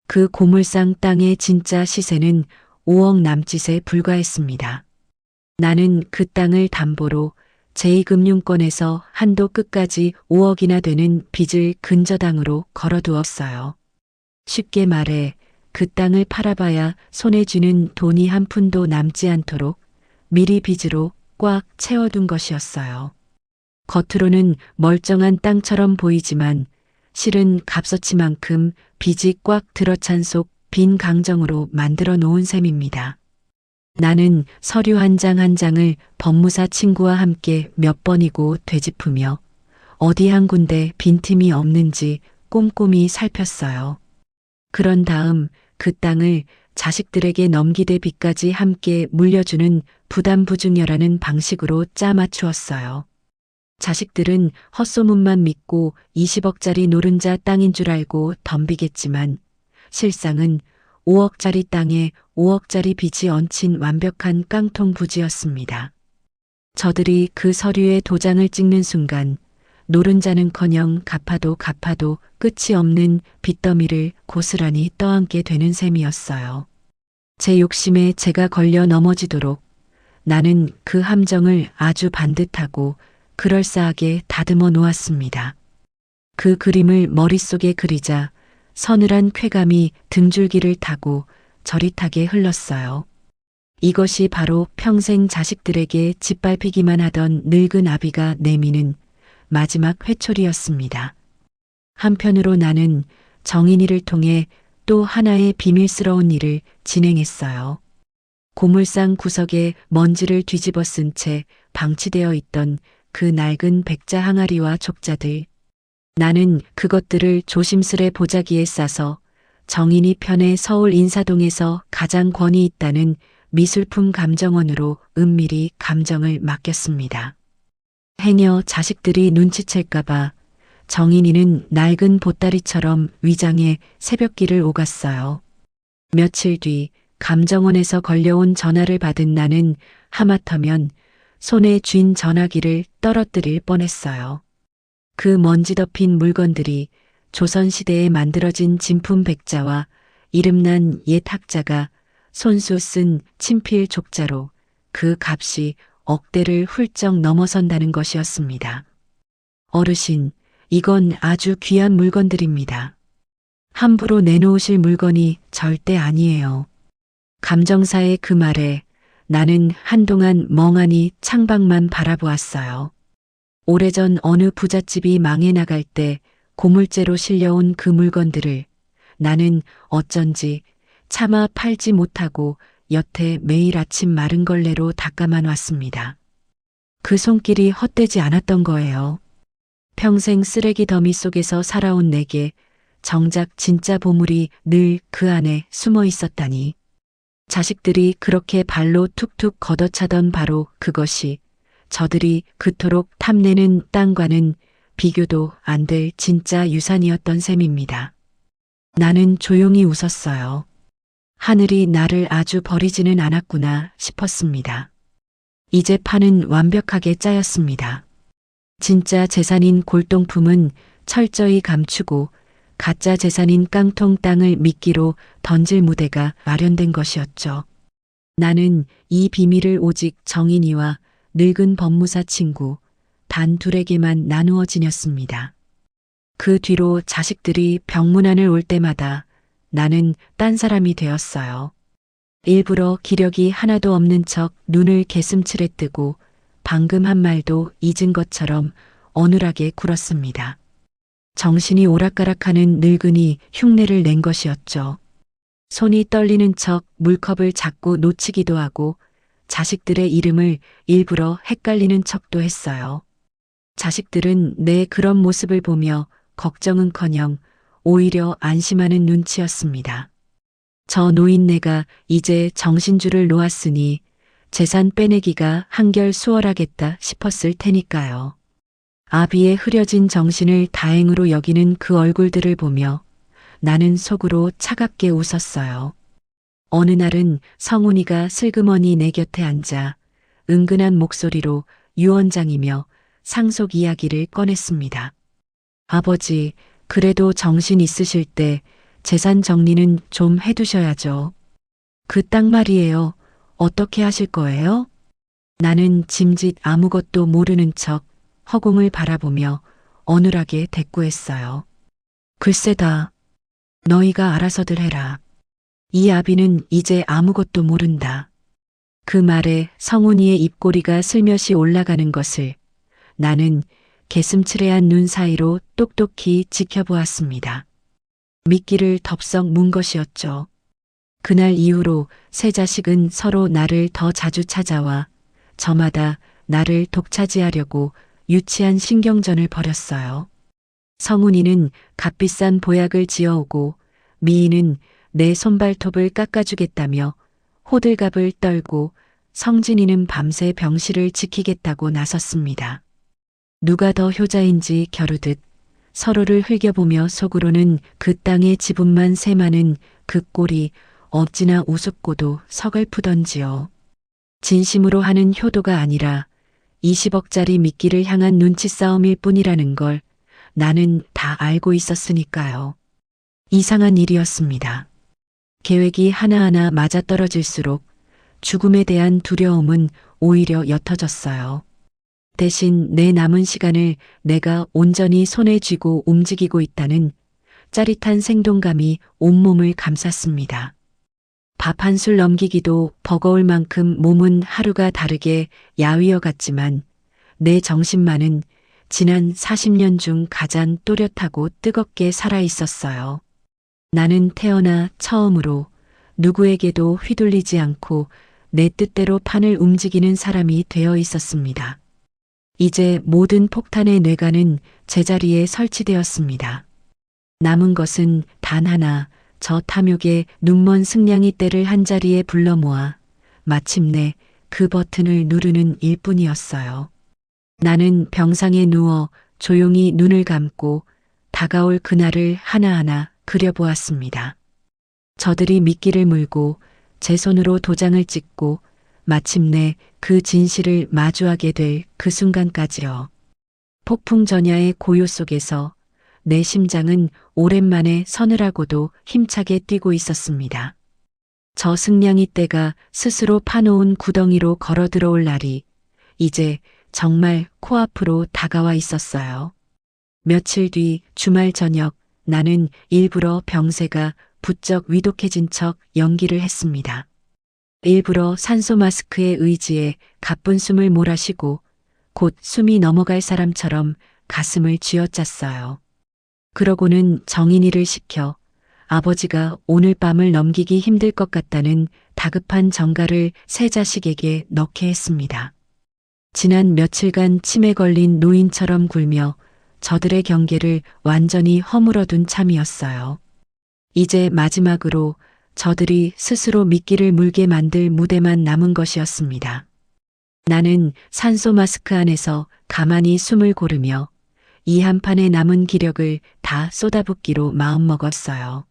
Speaker 2: 그 고물상 땅의 진짜 시세는 5억 남짓에 불과했습니다. 나는 그 땅을 담보로 제2금융권에서 한도 끝까지 5억이나 되는 빚을 근저당으로 걸어두었어요. 쉽게 말해 그 땅을 팔아봐야 손에 쥐는 돈이 한 푼도 남지 않도록 미리 빚으로 꽉 채워둔 것이었어요. 겉으로는 멀쩡한 땅처럼 보이지만 실은 값어치만큼 빚이 꽉 들어찬 속 빈 강정으로 만들어 놓은 셈입니다. 나는 서류 한 장 한 장을 법무사 친구와 함께 몇 번이고 되짚으며 어디 한 군데 빈틈이 없는지 꼼꼼히 살폈어요. 그런 다음 그 땅을 자식들에게 넘기대 빚까지 함께 물려주는 부담부증여라는 방식으로 짜맞추었어요. 자식들은 헛소문만 믿고 20억짜리 노른자 땅인 줄 알고 덤비겠지만 실상은 5억짜리 땅에 5억짜리 빚이 얹힌 완벽한 깡통 부지였습니다. 저들이 그 서류에 도장을 찍는 순간 노른자는커녕 갚아도 끝이 없는 빚더미를 고스란히 떠안게 되는 셈이었어요. 제 욕심에 제가 걸려 넘어지도록 나는 그 함정을 아주 반듯하고 그럴싸하게 다듬어 놓았습니다. 그 그림을 머릿속에 그리자 서늘한 쾌감이 등줄기를 타고 저릿하게 흘렀어요. 이것이 바로 평생 자식들에게 짓밟히기만 하던 늙은 아비가 내미는 마지막 회초리였습니다. 한편으로 나는 정인이를 통해 또 하나의 비밀스러운 일을 진행했어요. 고물상 구석에 먼지를 뒤집어 쓴 채 방치되어 있던 그 낡은 백자 항아리와 족자들. 나는 그것들을 조심스레 보자기에 싸서 정인이 편의 서울 인사동에서 가장 권위 있다는 미술품 감정원으로 은밀히 감정을 맡겼습니다. 행여 자식들이 눈치챌까봐 정인이는 낡은 보따리처럼 위장에 새벽길을 오갔어요. 며칠 뒤 감정원에서 걸려온 전화를 받은 나는 하마터면 손에 쥔 전화기를 떨어뜨릴 뻔했어요. 그 먼지 덮인 물건들이 조선시대에 만들어진 진품 백자와 이름난 옛 학자가 손수 쓴 친필 족자로 그 값이 억대를 훌쩍 넘어선다는 것이었습니다. 어르신, 이건 아주 귀한 물건들입니다. 함부로 내놓으실 물건이 절대 아니에요. 감정사의 그 말에 나는 한동안 멍하니 창밖만 바라보았어요. 오래전 어느 부잣집이 망해 나갈 때 고물죄로 실려온 그 물건들을 나는 어쩐지 차마 팔지 못하고 여태 매일 아침 마른 걸레로 닦아만 왔습니다. 그 손길이 헛되지 않았던 거예요. 평생 쓰레기 더미 속에서 살아온 내게 정작 진짜 보물이 늘 그 안에 숨어 있었다니. 자식들이 그렇게 발로 툭툭 걷어차던 바로 그것이 저들이 그토록 탐내는 땅과는 비교도 안 될 진짜 유산이었던 셈입니다. 나는 조용히 웃었어요. 하늘이 나를 아주 버리지는 않았구나 싶었습니다. 이제 판은 완벽하게 짜였습니다. 진짜 재산인 골동품은 철저히 감추고 가짜 재산인 깡통 땅을 미끼로 던질 무대가 마련된 것이었죠. 나는 이 비밀을 오직 정인이와 늙은 법무사 친구 단 둘에게만 나누어 지녔습니다. 그 뒤로 자식들이 병문안을 올 때마다 나는 딴 사람이 되었어요. 일부러 기력이 하나도 없는 척 눈을 개슴츠레 뜨고 방금 한 말도 잊은 것처럼 어눌하게 굴었습니다. 정신이 오락가락하는 늙은이 흉내를 낸 것이었죠. 손이 떨리는 척 물컵을 자꾸 놓치기도 하고 자식들의 이름을 일부러 헷갈리는 척도 했어요. 자식들은 내 그런 모습을 보며 걱정은커녕 오히려 안심하는 눈치였습니다. 저 노인네가 이제 정신줄을 놓았으니 재산 빼내기가 한결 수월하겠다 싶었을 테니까요. 아비의 흐려진 정신을 다행으로 여기는 그 얼굴들을 보며 나는 속으로 차갑게 웃었어요. 어느 날은 성훈이가 슬그머니 내 곁에 앉아 은근한 목소리로 유언장이며 상속 이야기를 꺼냈습니다. 아버지, 그래도 정신 있으실 때 재산 정리는 좀 해두셔야죠. 그 땅 말이에요. 어떻게 하실 거예요? 나는 짐짓 아무것도 모르는 척 허공을 바라보며 어눌하게 대꾸했어요. 글쎄다. 너희가 알아서들 해라. 이 아비는 이제 아무것도 모른다. 그 말에 성훈이의 입꼬리가 슬며시 올라가는 것을 나는 개슴츠레한 눈 사이로 똑똑히 지켜보았습니다. 미끼를 덥석 문 것이었죠. 그날 이후로 세 자식은 서로 나를 더 자주 찾아와 저마다 나를 독차지하려고 유치한 신경전을 벌였어요. 성훈이는 값비싼 보약을 지어오고 미인은 내 손발톱을 깎아주겠다며 호들갑을 떨고 성진이는 밤새 병실을 지키겠다고 나섰습니다. 누가 더 효자인지 겨루듯 서로를 흘겨보며 속으로는 그 땅의 지분만 세마는 그 꼴이 어찌나 우습고도 서글프던지요. 진심으로 하는 효도가 아니라 20억짜리 미끼를 향한 눈치 싸움일 뿐이라는 걸 나는 다 알고 있었으니까요. 이상한 일이었습니다. 계획이 하나하나 맞아떨어질수록 죽음에 대한 두려움은 오히려 옅어졌어요. 대신 내 남은 시간을 내가 온전히 손에 쥐고 움직이고 있다는 짜릿한 생동감이 온몸을 감쌌습니다. 밥 한 술 넘기기도 버거울 만큼 몸은 하루가 다르게 야위어 갔지만 내 정신만은 지난 40년 중 가장 또렷하고 뜨겁게 살아 있었어요. 나는 태어나 처음으로 누구에게도 휘둘리지 않고 내 뜻대로 판을 움직이는 사람이 되어 있었습니다. 이제 모든 폭탄의 뇌관은 제자리에 설치되었습니다. 남은 것은 단 하나, 저 탐욕의 눈먼 승냥이 떼를 한자리에 불러 모아 마침내 그 버튼을 누르는 일뿐이었어요. 나는 병상에 누워 조용히 눈을 감고 다가올 그날을 하나하나 그려보았습니다. 저들이 미끼를 물고 제 손으로 도장을 찍고 마침내 그 진실을 마주하게 될 그 순간까지요. 폭풍 전야의 고요 속에서 내 심장은 오랜만에 서늘하고도 힘차게 뛰고 있었습니다. 저 승냥이 떼가 스스로 파놓은 구덩이로 걸어 들어올 날이 이제 정말 코앞으로 다가와 있었어요. 며칠 뒤 주말 저녁 나는 일부러 병세가 부쩍 위독해진 척 연기를 했습니다. 일부러 산소 마스크에 의지해 가쁜 숨을 몰아쉬고 곧 숨이 넘어갈 사람처럼 가슴을 쥐어짰어요. 그러고는 정인이를 시켜 아버지가 오늘 밤을 넘기기 힘들 것 같다는 다급한 전가를 세 자식에게 넣게 했습니다. 지난 며칠간 치매 걸린 노인처럼 굴며 저들의 경계를 완전히 허물어둔 참이었어요. 이제 마지막으로 저들이 스스로 미끼를 물게 만들 무대만 남은 것이었습니다. 나는 산소 마스크 안에서 가만히 숨을 고르며 이 한판에 남은 기력을 다 쏟아붓기로 마음먹었어요.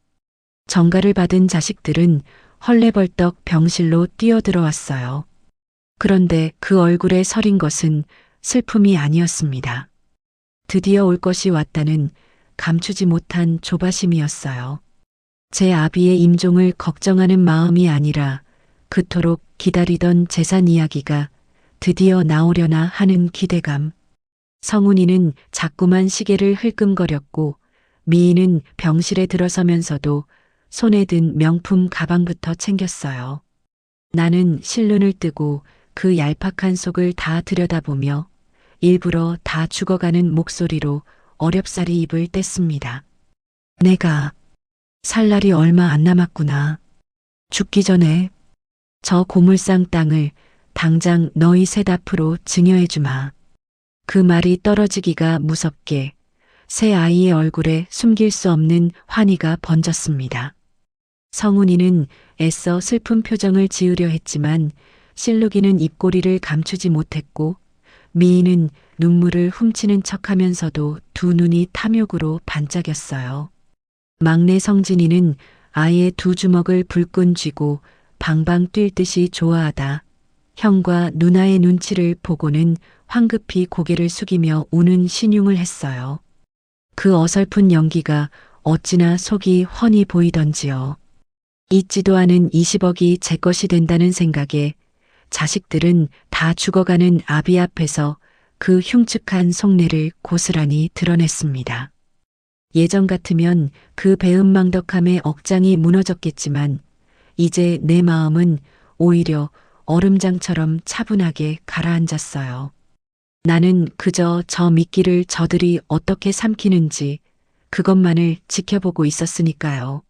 Speaker 2: 전가를 받은 자식들은 헐레벌떡 병실로 뛰어들어왔어요. 그런데 그 얼굴에 서린 것은 슬픔이 아니었습니다. 드디어 올 것이 왔다는 감추지 못한 조바심이었어요. 제 아비의 임종을 걱정하는 마음이 아니라 그토록 기다리던 재산 이야기가 드디어 나오려나 하는 기대감. 성훈이는 자꾸만 시계를 흘끔거렸고 미인은 병실에 들어서면서도 손에 든 명품 가방부터 챙겼어요. 나는 실눈을 뜨고 그 얄팍한 속을 다 들여다보며 일부러 다 죽어가는 목소리로 어렵사리 입을 뗐습니다. 내가 살 날이 얼마 안 남았구나. 죽기 전에 저 고물상 땅을 당장 너희 셋 앞으로 증여해주마. 그 말이 떨어지기가 무섭게 새 아이의 얼굴에 숨길 수 없는 환희가 번졌습니다. 성훈이는 애써 슬픈 표정을 지으려 했지만 실룩이는 입꼬리를 감추지 못했고 미인은 눈물을 훔치는 척하면서도 두 눈이 탐욕으로 반짝였어요. 막내 성진이는 아이의 두 주먹을 불끈 쥐고 방방 뛸 듯이 좋아하다 형과 누나의 눈치를 보고는 황급히 고개를 숙이며 우는 신용을 했어요. 그 어설픈 연기가 어찌나 속이 훤히 보이던지요. 잊지도 않은 20억이 제 것이 된다는 생각에 자식들은 다 죽어가는 아비 앞에서 그 흉측한 속내를 고스란히 드러냈습니다. 예전 같으면 그 배은망덕함의 억장이 무너졌겠지만 이제 내 마음은 오히려 얼음장처럼 차분하게 가라앉았어요. 나는 그저 저 미끼를 저들이 어떻게 삼키는지 그것만을 지켜보고 있었으니까요.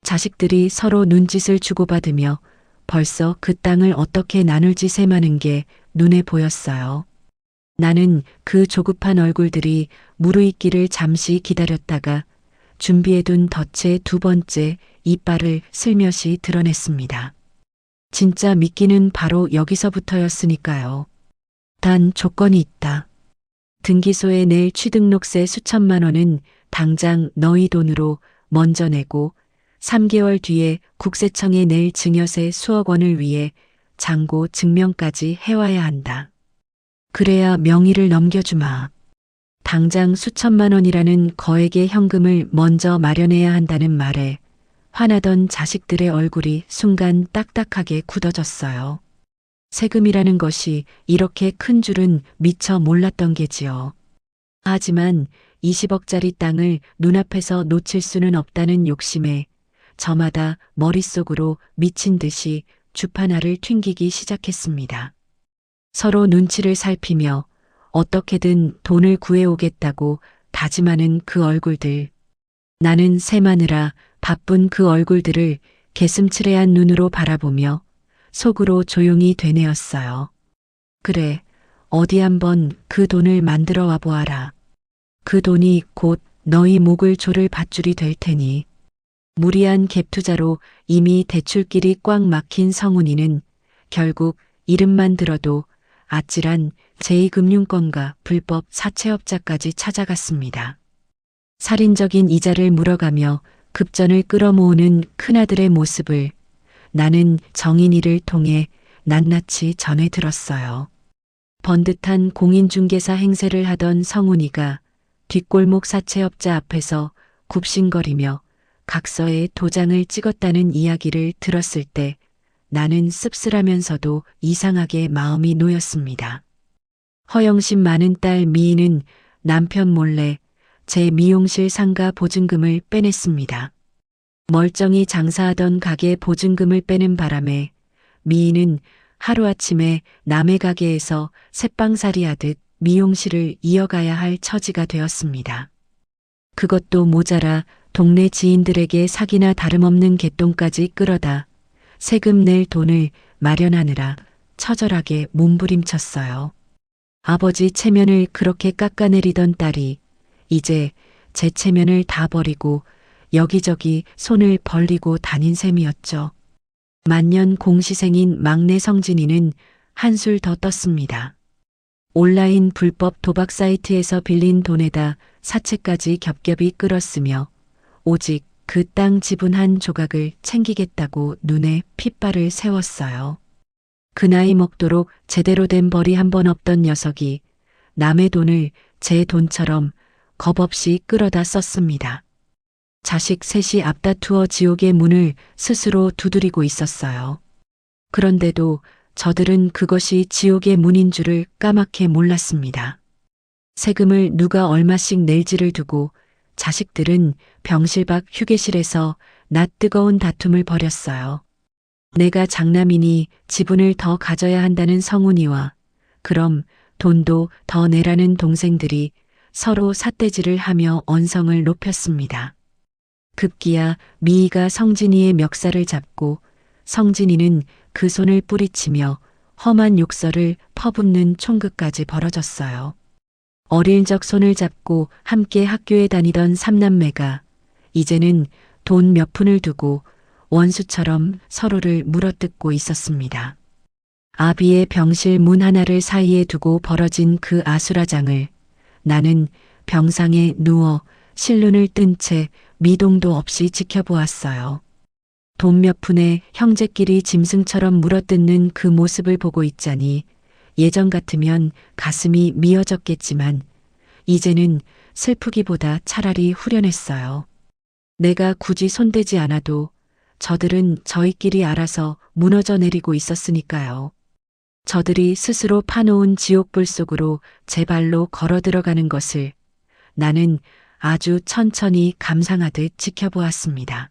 Speaker 2: 자식들이 서로 눈짓을 주고받으며 벌써 그 땅을 어떻게 나눌지 셈하는 게 눈에 보였어요. 나는 그 조급한 얼굴들이 무르익기를 잠시 기다렸다가 준비해둔 덫의 두 번째 이빨을 슬며시 드러냈습니다. 진짜 미끼는 바로 여기서부터였으니까요. 단 조건이 있다. 등기소에 낼 취등록세 수천만 원은 당장 너희 돈으로 먼저 내고 3개월 뒤에 국세청에 낼 증여세 수억 원을 위해 잔고 증명까지 해와야 한다. 그래야 명의를 넘겨주마. 당장 수천만 원이라는 거액의 현금을 먼저 마련해야 한다는 말에 화나던 자식들의 얼굴이 순간 딱딱하게 굳어졌어요. 세금이라는 것이 이렇게 큰 줄은 미처 몰랐던 게지요. 하지만 20억짜리 땅을 눈앞에서 놓칠 수는 없다는 욕심에 저마다 머릿속으로 미친 듯이 주파나를 튕기기 시작했습니다. 서로 눈치를 살피며 어떻게든 돈을 구해오겠다고 다짐하는 그 얼굴들. 나는 새마느라 바쁜 그 얼굴들을 개슴츠레한 눈으로 바라보며 속으로 조용히 되뇌었어요. 그래, 어디 한번 그 돈을 만들어 와 보아라. 그 돈이 곧 너희 목을 조를 밧줄이 될 테니. 무리한 갭 투자로 이미 대출길이 꽉 막힌 성훈이는 결국 이름만 들어도 아찔한 제2금융권과 불법 사채업자까지 찾아갔습니다. 살인적인 이자를 물어가며 급전을 끌어모으는 큰아들의 모습을 나는 정인이를 통해 낱낱이 전해 들었어요. 번듯한 공인중개사 행세를 하던 성훈이가 뒷골목 사채업자 앞에서 굽신거리며 각서에 도장을 찍었다는 이야기를 들었을 때 나는 씁쓸하면서도 이상하게 마음이 놓였습니다. 허영심 많은 딸 미희는 남편 몰래 제 미용실 상가 보증금을 빼냈습니다. 멀쩡히 장사하던 가게 보증금을 빼는 바람에 미희는 하루아침에 남의 가게에서 새빵살이 하듯 미용실을 이어가야 할 처지가 되었습니다. 그것도 모자라 동네 지인들에게 사기나 다름없는 개똥까지 끌어다 세금 낼 돈을 마련하느라 처절하게 몸부림쳤어요. 아버지 체면을 그렇게 깎아내리던 딸이 이제 제 체면을 다 버리고 여기저기 손을 벌리고 다닌 셈이었죠. 만년 공시생인 막내 성진이는 한술 더 떴습니다. 온라인 불법 도박 사이트에서 빌린 돈에다 사채까지 겹겹이 끌었으며 오직 그 땅 지분 한 조각을 챙기겠다고 눈에 핏발을 세웠어요. 그 나이 먹도록 제대로 된 벌이 한 번 없던 녀석이 남의 돈을 제 돈처럼 겁없이 끌어다 썼습니다. 자식 셋이 앞다투어 지옥의 문을 스스로 두드리고 있었어요. 그런데도 저들은 그것이 지옥의 문인 줄을 까맣게 몰랐습니다. 세금을 누가 얼마씩 낼지를 두고 자식들은 병실 밖 휴게실에서 낯 뜨거운 다툼을 벌였어요. 내가 장남이니 지분을 더 가져야 한다는 성훈이와 그럼 돈도 더 내라는 동생들이 서로 삿대질을 하며 언성을 높였습니다. 급기야 미희가 성진이의 멱살을 잡고 성진이는 그 손을 뿌리치며 험한 욕설을 퍼붓는 총극까지 벌어졌어요. 어릴 적 손을 잡고 함께 학교에 다니던 삼남매가 이제는 돈 몇 푼을 두고 원수처럼 서로를 물어뜯고 있었습니다. 아비의 병실 문 하나를 사이에 두고 벌어진 그 아수라장을 나는 병상에 누워 실눈을 뜬 채 미동도 없이 지켜보았어요. 돈 몇 푼에 형제끼리 짐승처럼 물어뜯는 그 모습을 보고 있자니 예전 같으면 가슴이 미어졌겠지만 이제는 슬프기보다 차라리 후련했어요. 내가 굳이 손대지 않아도 저들은 저희끼리 알아서 무너져 내리고 있었으니까요. 저들이 스스로 파놓은 지옥불 속으로 제 발로 걸어 들어가는 것을 나는 아주 천천히 감상하듯 지켜보았습니다.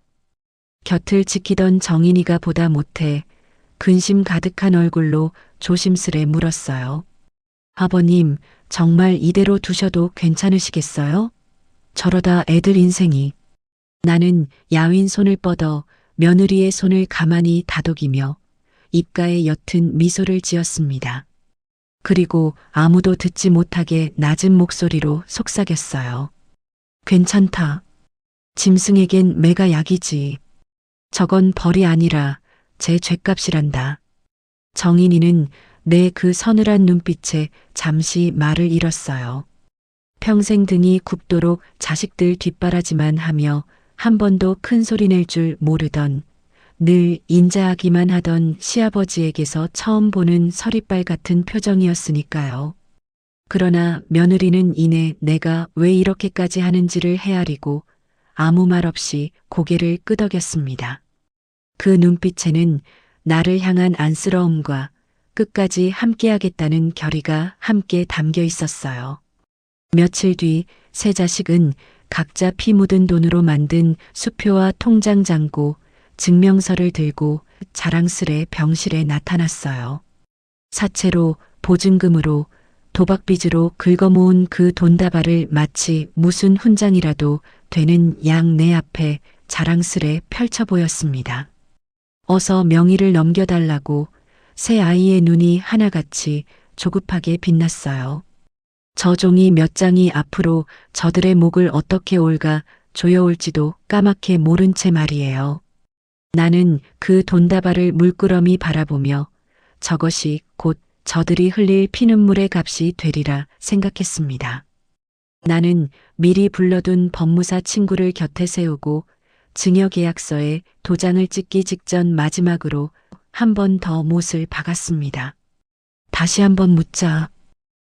Speaker 2: 곁을 지키던 정인이가 보다 못해 근심 가득한 얼굴로 조심스레 물었어요. 아버님, 정말 이대로 두셔도 괜찮으시겠어요? 저러다 애들 인생이. 나는 야윈 손을 뻗어 며느리의 손을 가만히 다독이며 입가에 옅은 미소를 지었습니다. 그리고 아무도 듣지 못하게 낮은 목소리로 속삭였어요. 괜찮다. 짐승에겐 매가 약이지. 저건 벌이 아니라 제 죗값이란다. 정인이는 내 그 서늘한 눈빛에 잠시 말을 잃었어요. 평생 등이 굽도록 자식들 뒷바라지만 하며 한 번도 큰 소리 낼 줄 모르던, 늘 인자하기만 하던 시아버지에게서 처음 보는 서리빨 같은 표정이었으니까요. 그러나 며느리는 이내 내가 왜 이렇게까지 하는지를 헤아리고 아무 말 없이 고개를 끄덕였습니다. 그 눈빛에는 나를 향한 안쓰러움과 끝까지 함께하겠다는 결의가 함께 담겨 있었어요. 며칠 뒤 세 자식은 각자 피 묻은 돈으로 만든 수표와 통장 잔고, 증명서를 들고 자랑스레 병실에 나타났어요. 사채로, 보증금으로, 도박빚으로 긁어모은 그 돈다발을 마치 무슨 훈장이라도 되는 양 내 앞에 자랑스레 펼쳐 보였습니다. 어서 명의를 넘겨달라고 새 아이의 눈이 하나같이 조급하게 빛났어요. 저 종이 몇 장이 앞으로 저들의 목을 어떻게 올가 조여올지도 까맣게 모른 채 말이에요. 나는 그 돈다발을 물끄러미 바라보며 저것이 곧 저들이 흘릴 피눈물의 값이 되리라 생각했습니다. 나는 미리 불러둔 법무사 친구를 곁에 세우고 증여계약서에 도장을 찍기 직전 마지막으로 한 번 더 못을 박았습니다. 다시 한번 묻자.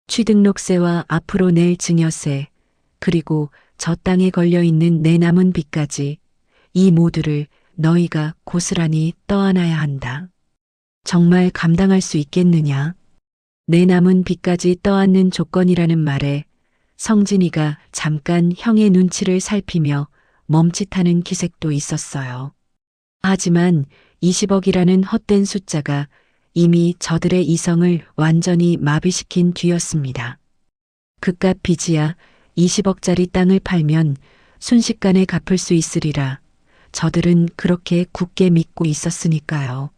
Speaker 2: 취등록세와 앞으로 낼 증여세, 그리고 저 땅에 걸려있는 내 남은 빚까지, 이 모두를 너희가 고스란히 떠안아야 한다. 정말 감당할 수 있겠느냐? 내 남은 빚까지 떠안는 조건이라는 말에 성진이가 잠깐 형의 눈치를 살피며 멈칫하는 기색도 있었어요. 하지만 20억이라는 헛된 숫자가 이미 저들의 이성을 완전히 마비시킨 뒤였습니다. 그깟 빚이야 20억짜리 땅을 팔면 순식간에 갚을 수 있으리라 저들은 그렇게 굳게 믿고 있었으니까요.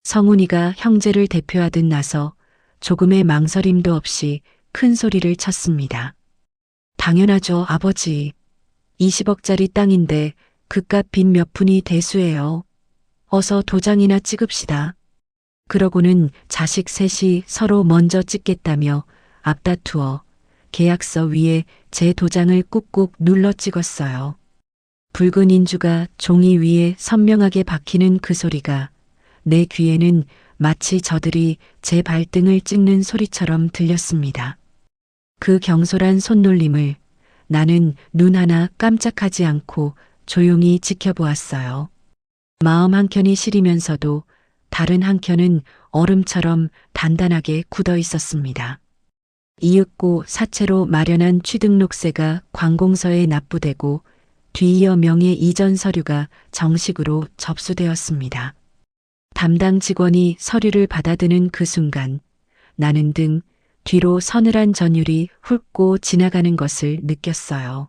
Speaker 2: 성훈이가 형제를 대표하듯 나서 조금의 망설임도 없이 큰 소리를 쳤습니다. 당연하죠, 아버지. 20억짜리 땅인데 그깟 빚 몇 푼이 대수예요. 어서 도장이나 찍읍시다. 그러고는 자식 셋이 서로 먼저 찍겠다며 앞다투어 계약서 위에 제 도장을 꾹꾹 눌러 찍었어요. 붉은 인주가 종이 위에 선명하게 박히는 그 소리가 내 귀에는 마치 저들이 제 발등을 찍는 소리처럼 들렸습니다. 그 경솔한 손놀림을 나는 눈 하나 깜짝하지 않고 조용히 지켜보았어요. 마음 한켠이 시리면서도 다른 한켠은 얼음처럼 단단하게 굳어 있었습니다. 이윽고 사채로 마련한 취등록세가 관공서에 납부되고 뒤이어 명의 이전 서류가 정식으로 접수되었습니다. 담당 직원이 서류를 받아드는 그 순간 나는 등 뒤로 서늘한 전율이 훑고 지나가는 것을 느꼈어요.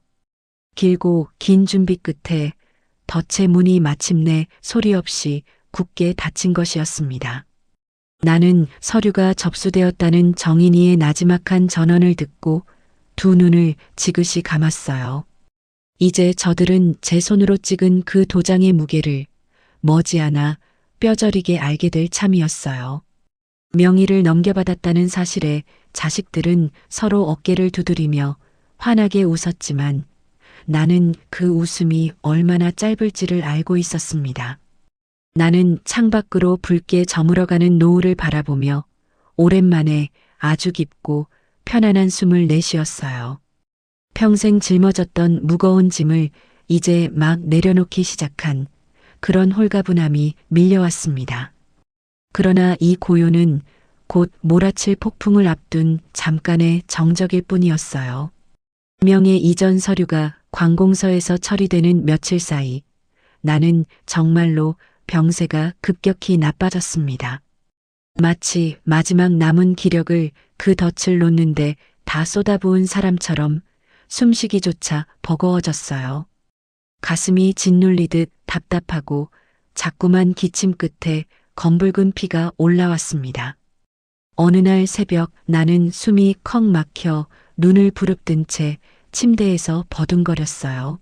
Speaker 2: 길고 긴 준비 끝에 덫의 문이 마침내 소리 없이 굳게 닫힌 것이었습니다. 나는 서류가 접수되었다는 정인이의 나지막한 전언을 듣고 두 눈을 지그시 감았어요. 이제 저들은 제 손으로 찍은 그 도장의 무게를 머지않아 뼈저리게 알게 될 참이었어요. 명의를 넘겨받았다는 사실에 자식들은 서로 어깨를 두드리며 환하게 웃었지만 나는 그 웃음이 얼마나 짧을지를 알고 있었습니다. 나는 창밖으로 붉게 저물어가는 노을을 바라보며 오랜만에 아주 깊고 편안한 숨을 내쉬었어요. 평생 짊어졌던 무거운 짐을 이제 막 내려놓기 시작한 그런 홀가분함이 밀려왔습니다. 그러나 이 고요는 곧 몰아칠 폭풍을 앞둔 잠깐의 정적일 뿐이었어요. 명의 이전 서류가 관공서에서 처리되는 며칠 사이 나는 정말로 병세가 급격히 나빠졌습니다. 마치 마지막 남은 기력을 그 덫을 놓는데 다 쏟아부은 사람처럼 숨쉬기조차 버거워졌어요. 가슴이 짓눌리듯 답답하고 자꾸만 기침 끝에 검붉은 피가 올라왔습니다. 어느 날 새벽 나는 숨이 컥 막혀 눈을 부릅뜬 채 침대에서 버둥거렸어요.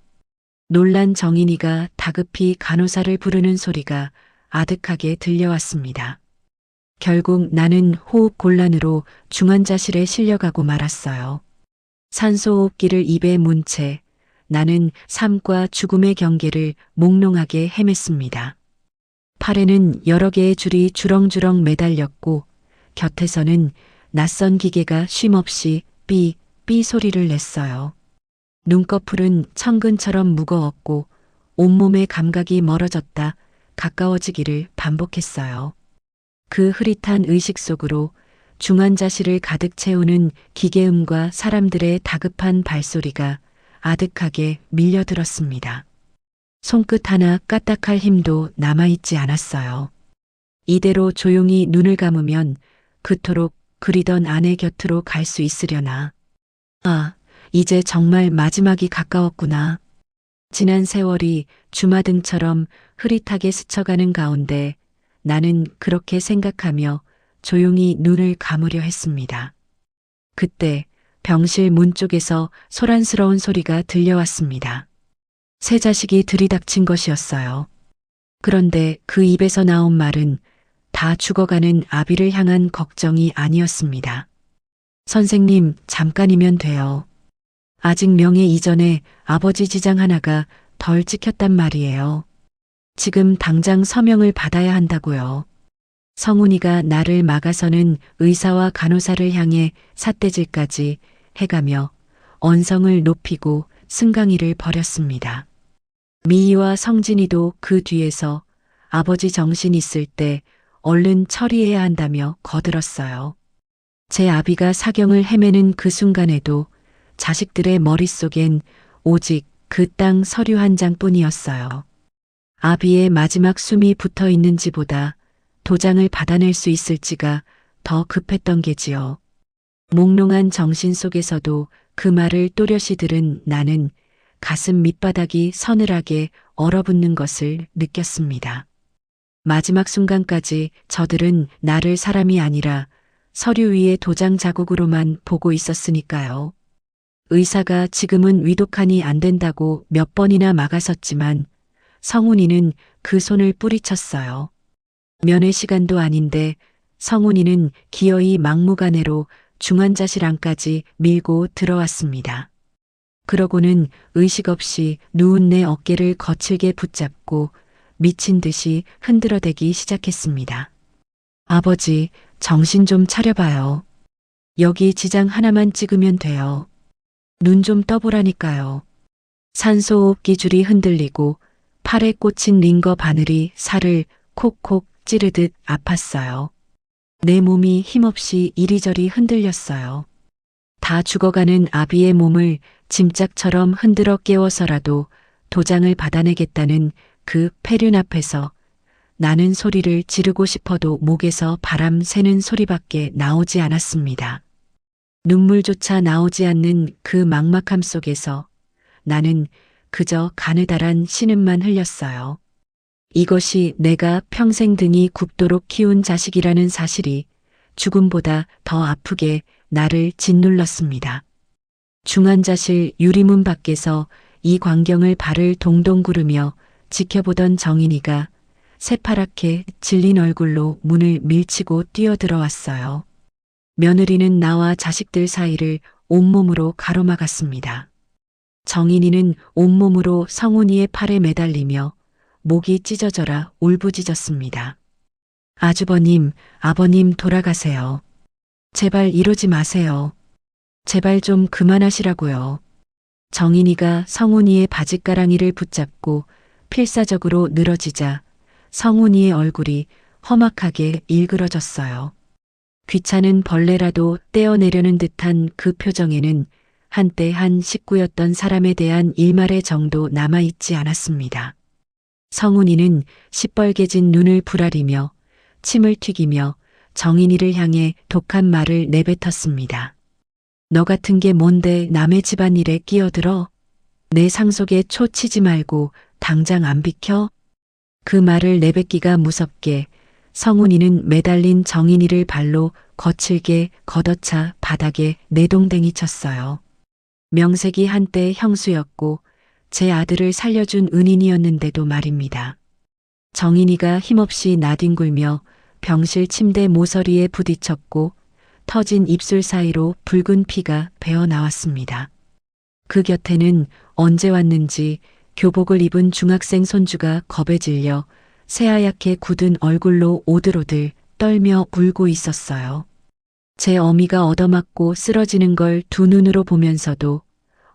Speaker 2: 놀란 정인이가 다급히 간호사를 부르는 소리가 아득하게 들려왔습니다. 결국 나는 호흡 곤란으로 중환자실에 실려가고 말았어요. 산소호흡기를 입에 문 채 나는 삶과 죽음의 경계를 몽롱하게 헤맸습니다. 팔에는 여러 개의 줄이 주렁주렁 매달렸고 곁에서는 낯선 기계가 쉼없이 삐 소리를 냈어요. 눈꺼풀은 천근처럼 무거웠고 온몸의 감각이 멀어졌다 가까워지기를 반복했어요. 그 흐릿한 의식 속으로 중환자실을 가득 채우는 기계음과 사람들의 다급한 발소리가 아득하게 밀려들었습니다. 손끝 하나 까딱할 힘도 남아있지 않았어요. 이대로 조용히 눈을 감으면 그토록 그리던 아내 곁으로 갈 수 있으려나. 아, 이제 정말 마지막이 가까웠구나. 지난 세월이 주마등처럼 흐릿하게 스쳐가는 가운데 나는 그렇게 생각하며 조용히 눈을 감으려 했습니다. 그때 병실 문 쪽에서 소란스러운 소리가 들려왔습니다. 새 자식이 들이닥친 것이었어요. 그런데 그 입에서 나온 말은 다 죽어가는 아비를 향한 걱정이 아니었습니다. 선생님, 잠깐이면 돼요. 아직 명예 이전에 아버지 지장 하나가 덜 찍혔단 말이에요. 지금 당장 서명을 받아야 한다고요. 성훈이가 나를 막아서는 의사와 간호사를 향해 삿대질까지 해가며 언성을 높이고 승강이를 벌였습니다. 미희와 성진이도 그 뒤에서 아버지 정신 있을 때 얼른 처리해야 한다며 거들었어요. 제 아비가 사경을 헤매는 그 순간에도 자식들의 머릿속엔 오직 그 땅 서류 한 장뿐이었어요. 아비의 마지막 숨이 붙어 있는지보다 도장을 받아낼 수 있을지가 더 급했던 게지요. 몽롱한 정신 속에서도 그 말을 또렷이 들은 나는 가슴 밑바닥이 서늘하게 얼어붙는 것을 느꼈습니다. 마지막 순간까지 저들은 나를 사람이 아니라 서류 위의 도장 자국으로만 보고 있었으니까요. 의사가 지금은 위독하니 안 된다고 몇 번이나 막아섰지만 성훈이는 그 손을 뿌리쳤어요. 면회 시간도 아닌데 성훈이는 기어이 막무가내로 중환자실 안까지 밀고 들어왔습니다. 그러고는 의식 없이 누운 내 어깨를 거칠게 붙잡고 미친 듯이 흔들어대기 시작했습니다. 아버지, 정신 좀 차려봐요. 여기 지장 하나만 찍으면 돼요. 눈 좀 떠보라니까요. 산소호흡기 줄이 흔들리고 팔에 꽂힌 링거 바늘이 살을 콕콕 찌르듯 아팠어요. 내 몸이 힘없이 이리저리 흔들렸어요. 다 죽어가는 아비의 몸을 짐짝처럼 흔들어 깨워서라도 도장을 받아내겠다는 그 폐륜 앞에서 나는 소리를 지르고 싶어도 목에서 바람 새는 소리밖에 나오지 않았습니다. 눈물조차 나오지 않는 그 막막함 속에서 나는 그저 가느다란 신음만 흘렸어요. 이것이 내가 평생 등이 굽도록 키운 자식이라는 사실이 죽음보다 더 아프게 나를 짓눌렀습니다. 중환자실 유리문 밖에서 이 광경을 발을 동동 구르며 지켜보던 정인이가 새파랗게 질린 얼굴로 문을 밀치고 뛰어들어왔어요. 며느리는 나와 자식들 사이를 온몸으로 가로막았습니다. 정인이는 온몸으로 성훈이의 팔에 매달리며 목이 찢어져라 울부짖었습니다. 아주버님, 아버님 돌아가세요. 제발 이러지 마세요. 제발 좀 그만하시라고요. 정인이가 성훈이의 바짓가랑이를 붙잡고 필사적으로 늘어지자 성훈이의 얼굴이 험악하게 일그러졌어요. 귀찮은 벌레라도 떼어내려는 듯한 그 표정에는 한때 한 식구였던 사람에 대한 일말의 정도 남아있지 않았습니다. 성훈이는 시뻘개진 눈을 부라리며 침을 튀기며 정인이를 향해 독한 말을 내뱉었습니다. 너 같은 게 뭔데 남의 집안일에 끼어들어? 내 상속에 초 치지 말고 당장 안 비켜? 그 말을 내뱉기가 무섭게 성훈이는 매달린 정인이를 발로 거칠게 걷어차 바닥에 내동댕이 쳤어요. 명색이 한때 형수였고 제 아들을 살려준 은인이었는데도 말입니다. 정인이가 힘없이 나뒹굴며 병실 침대 모서리에 부딪혔고 터진 입술 사이로 붉은 피가 배어 나왔습니다. 그 곁에는 언제 왔는지 교복을 입은 중학생 손주가 겁에 질려 새하얗게 굳은 얼굴로 오들오들 떨며 울고 있었어요. 제 어미가 얻어맞고 쓰러지는 걸 두 눈으로 보면서도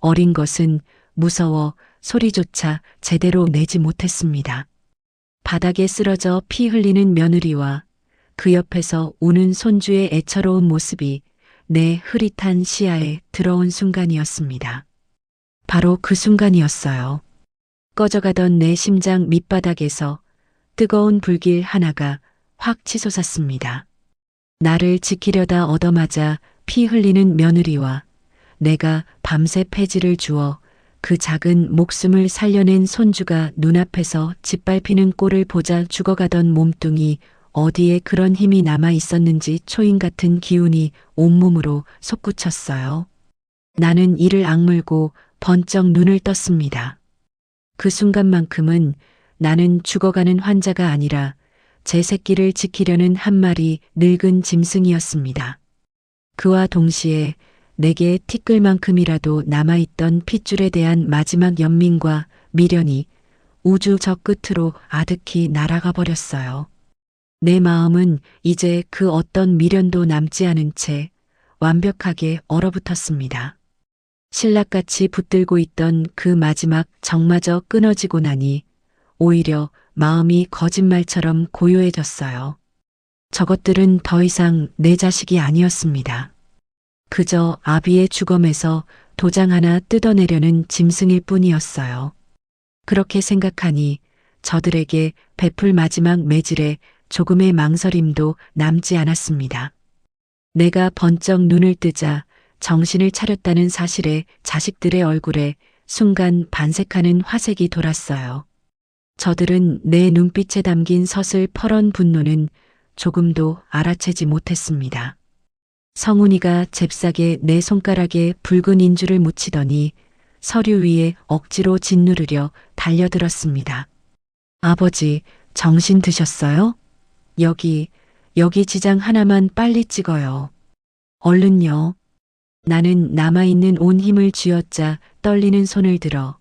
Speaker 2: 어린 것은 무서워 소리조차 제대로 내지 못했습니다. 바닥에 쓰러져 피 흘리는 며느리와 그 옆에서 우는 손주의 애처로운 모습이 내 흐릿한 시야에 들어온 순간이었습니다. 바로 그 순간이었어요. 꺼져가던 내 심장 밑바닥에서 뜨거운 불길 하나가 확 치솟았습니다. 나를 지키려다 얻어맞아 피 흘리는 며느리와 내가 밤새 폐지를 주어 그 작은 목숨을 살려낸 손주가 눈앞에서 짓밟히는 꼴을 보자 죽어가던 몸뚱이 어디에 그런 힘이 남아 있었는지 초인 같은 기운이 온몸으로 솟구쳤어요. 나는 이를 악물고 번쩍 눈을 떴습니다. 그 순간만큼은 나는 죽어가는 환자가 아니라 제 새끼를 지키려는 한 마리 늙은 짐승이었습니다. 그와 동시에 내게 티끌만큼이라도 남아있던 핏줄에 대한 마지막 연민과 미련이 우주 저 끝으로 아득히 날아가 버렸어요. 내 마음은 이제 그 어떤 미련도 남지 않은 채 완벽하게 얼어붙었습니다. 신락같이 붙들고 있던 그 마지막 정마저 끊어지고 나니 오히려 마음이 거짓말처럼 고요해졌어요. 저것들은 더 이상 내 자식이 아니었습니다. 그저 아비의 주검에서 도장 하나 뜯어내려는 짐승일 뿐이었어요. 그렇게 생각하니 저들에게 베풀 마지막 매질에 조금의 망설임도 남지 않았습니다. 내가 번쩍 눈을 뜨자 정신을 차렸다는 사실에 자식들의 얼굴에 순간 반색하는 화색이 돌았어요. 저들은 내 눈빛에 담긴 서슬퍼런 분노는 조금도 알아채지 못했습니다. 성훈이가 잽싸게 내 손가락에 붉은 인주를 묻히더니 서류 위에 억지로 짓누르려 달려들었습니다. 아버지, 정신 드셨어요? 여기 지장 하나만 빨리 찍어요. 얼른요. 나는 남아있는 온 힘을 쥐어짜 떨리는 손을 들어